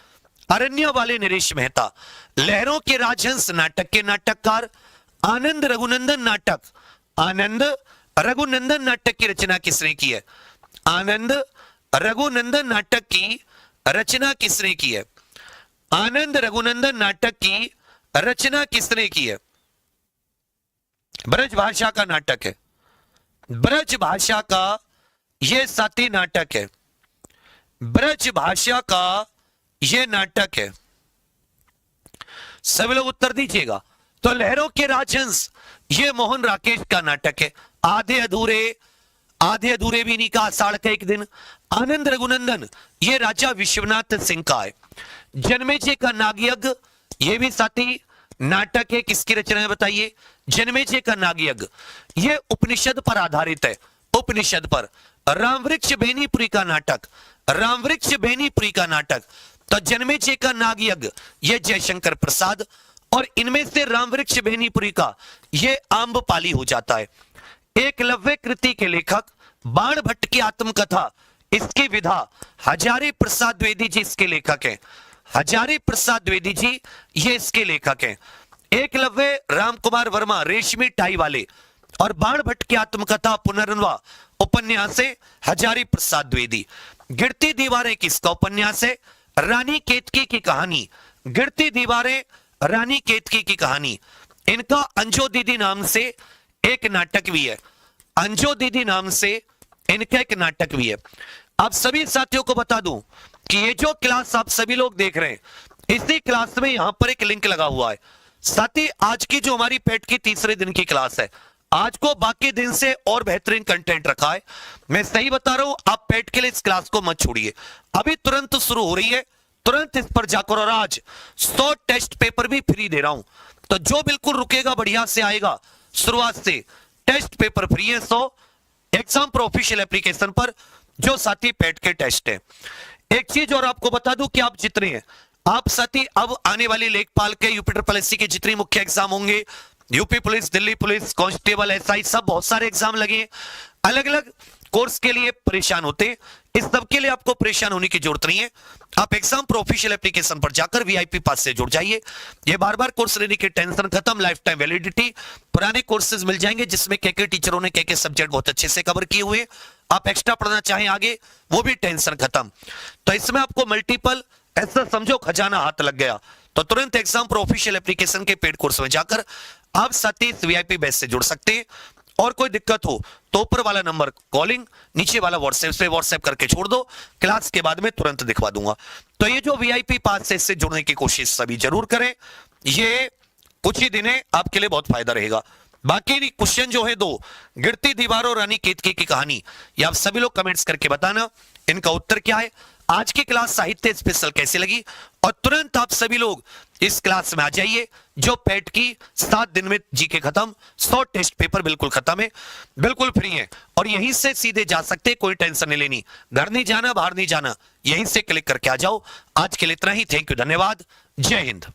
अरण्य वाले नरेश मेहता, लहरों के राजहंस नाटक के नाटककार, आनंद रघुनंदन नाटक, आनंद रघुनंदन नाटक की रचना किसने की है? आनंद रघुनंदन नाटक की रचना किसने की है? आनंद रघुनंदन नाटक की रचना किसने की है? ब्रज भाषा का नाटक है, ब्रज भाषा का यह साथी नाटक है, ब्रज भाषा का यह नाटक है। सभी लोग उत्तर दीजिएगा। तो लहरों के राजहंस ये मोहन राकेश का नाटक है। आधे अधूरे भी नहीं का आषाढ़ का एक दिन, आनंद रघुनंदन ये राजा विश्वनाथ सिंह का है। जन्मेजय का नागयज्ञ ये भी साथी नाटक है, किसकी रचना है बताइए? जन्मेजय का नागयज्ञ ये उपनिषद पर आधारित है, उपनिषद पर। रामवृक्ष बेनीपुरी का नाटक, रामवृक्ष बेनीपुरी का नाटक, तो जन्मेजय का नागयज्ञ ये जयशंकर प्रसाद, और इनमें से रामवृक्ष बेनीपुरी का ये आम्रपाली हो जाता है। एकलव्य कृति के लेखक बाण भट्ट की आत्मकथा, इसकी विधा हजारी प्रसाद द्विवेदी जी इसके लेखक हैं, हजारी प्रसाद द्विवेदी जी ये इसके लेखक हैं। एकलव्य राम कुमार वर्मा रेशमी टाई वाले, और बाण भट्ट की आत्मकथा पुनर्नवा उपन्यास है हजारी प्रसाद द्विवेदी। गिरती दीवारें किसका उपन्यास है? रानी केतकी की कहानी, गिरती दीवारें रानी केतकी की कहानी। इनका अंजो दीदी नाम से एक नाटक भी है, अंजो दीदी नाम से इनका एक नाटक भी है। आप सभी साथियों को बता दूं कि ये जो क्लास आप सभी लोग देख रहे हैं, इसी क्लास में यहां पर एक लिंक लगा हुआ है। साथी आज की जो हमारी पेट की तीसरे दिन की क्लास है, आज को बाकी दिन से और बेहतरीन कंटेंट रखा है। मैं सही बता रहा हूं, आप पेट के लिए इस क्लास को मत छोड़िए, अभी तुरंत शुरू हो रही है, तुरंत इस पर जाकर। और आज 100 टेस्ट पेपर भी फ्री दे रहा हूं, तो जो बिल्कुल रुकेगा बढ़िया से आएगा, शुरुआत से टेस्ट पेपर फ्री है 100 एग्जाम प्रो ऑफिशियल एप्लीकेशन पर, जो साथी पेट के टेस्ट है। एक चीज और आपको बता दूं कि आप जितने हैं, आप साथी अब आने वाली लेखपाल के, यूपी ट्रिपल एससी के जितने मुख्य एग्जाम होंगे, UP police, Delhi police, constable, SI, सब बहुत सारे एग्जाम लगे, अलग अलग कोर्स के लिए परेशान होते हैं। इस सब के लिए आपको परेशान होने की जरूरत नहीं है। आप एग्जाम प्रो ऑफिशियल एप्लीकेशन पर जाकर वीआईपी पास से जुड़ जाइए। ये बार बार कोर्स लेने की टेंशन खत्म, लाइफ टाइम वैलिडिटी, पुराने कोर्सेज मिल जाएंगे जिसमें के टीचरों ने के सब्जेक्ट बहुत अच्छे से कवर किए हुए। आप एक्स्ट्रा पढ़ना चाहें आगे, वो भी टेंशन खत्म। तो इसमें आपको मल्टीपल, ऐसा समझो खजाना हाथ लग गया, तो तुरंत एग्जाम प्रो ऑफिशियल एप्लीकेशन के पेड कोर्स में जाकर आप साथी वीआईपी बैच से जुड़ सकते हैं। और कोई दिक्कत हो तो ऊपर वाला नंबर कॉलिंग, नीचे वाला व्हाट्सएप से व्हाट्सएप करके छोड़ दो, क्लास के बाद में तुरंत दिखवा दूंगा। तो ये जो वीआईपी पास से इससे जुड़ने की कोशिश सभी जरूर करें, ये कुछ ही दिन है, आपके लिए बहुत फायदा रहेगा। बाकी क्वेश्चन जो है 2, गिरती दीवारों और रानी केतकी की कहानी, ये आप सभी लोग कमेंट्स करके बताना इनका उत्तर क्या है। आज की क्लास साहित्य स्पेशल कैसी लगी, और तुरंत आप सभी लोग इस क्लास में आ जाइए जो पेट की 7 दिन में जीके खत्म, 100 टेस्ट पेपर बिल्कुल खत्म है, बिल्कुल फ्री है, और यहीं से सीधे जा सकते, कोई टेंशन नहीं लेनी, घर नहीं जाना, बाहर नहीं जाना, यहीं से क्लिक करके आ जाओ। आज के लिए इतना ही, थैंक यू, धन्यवाद, जय हिंद।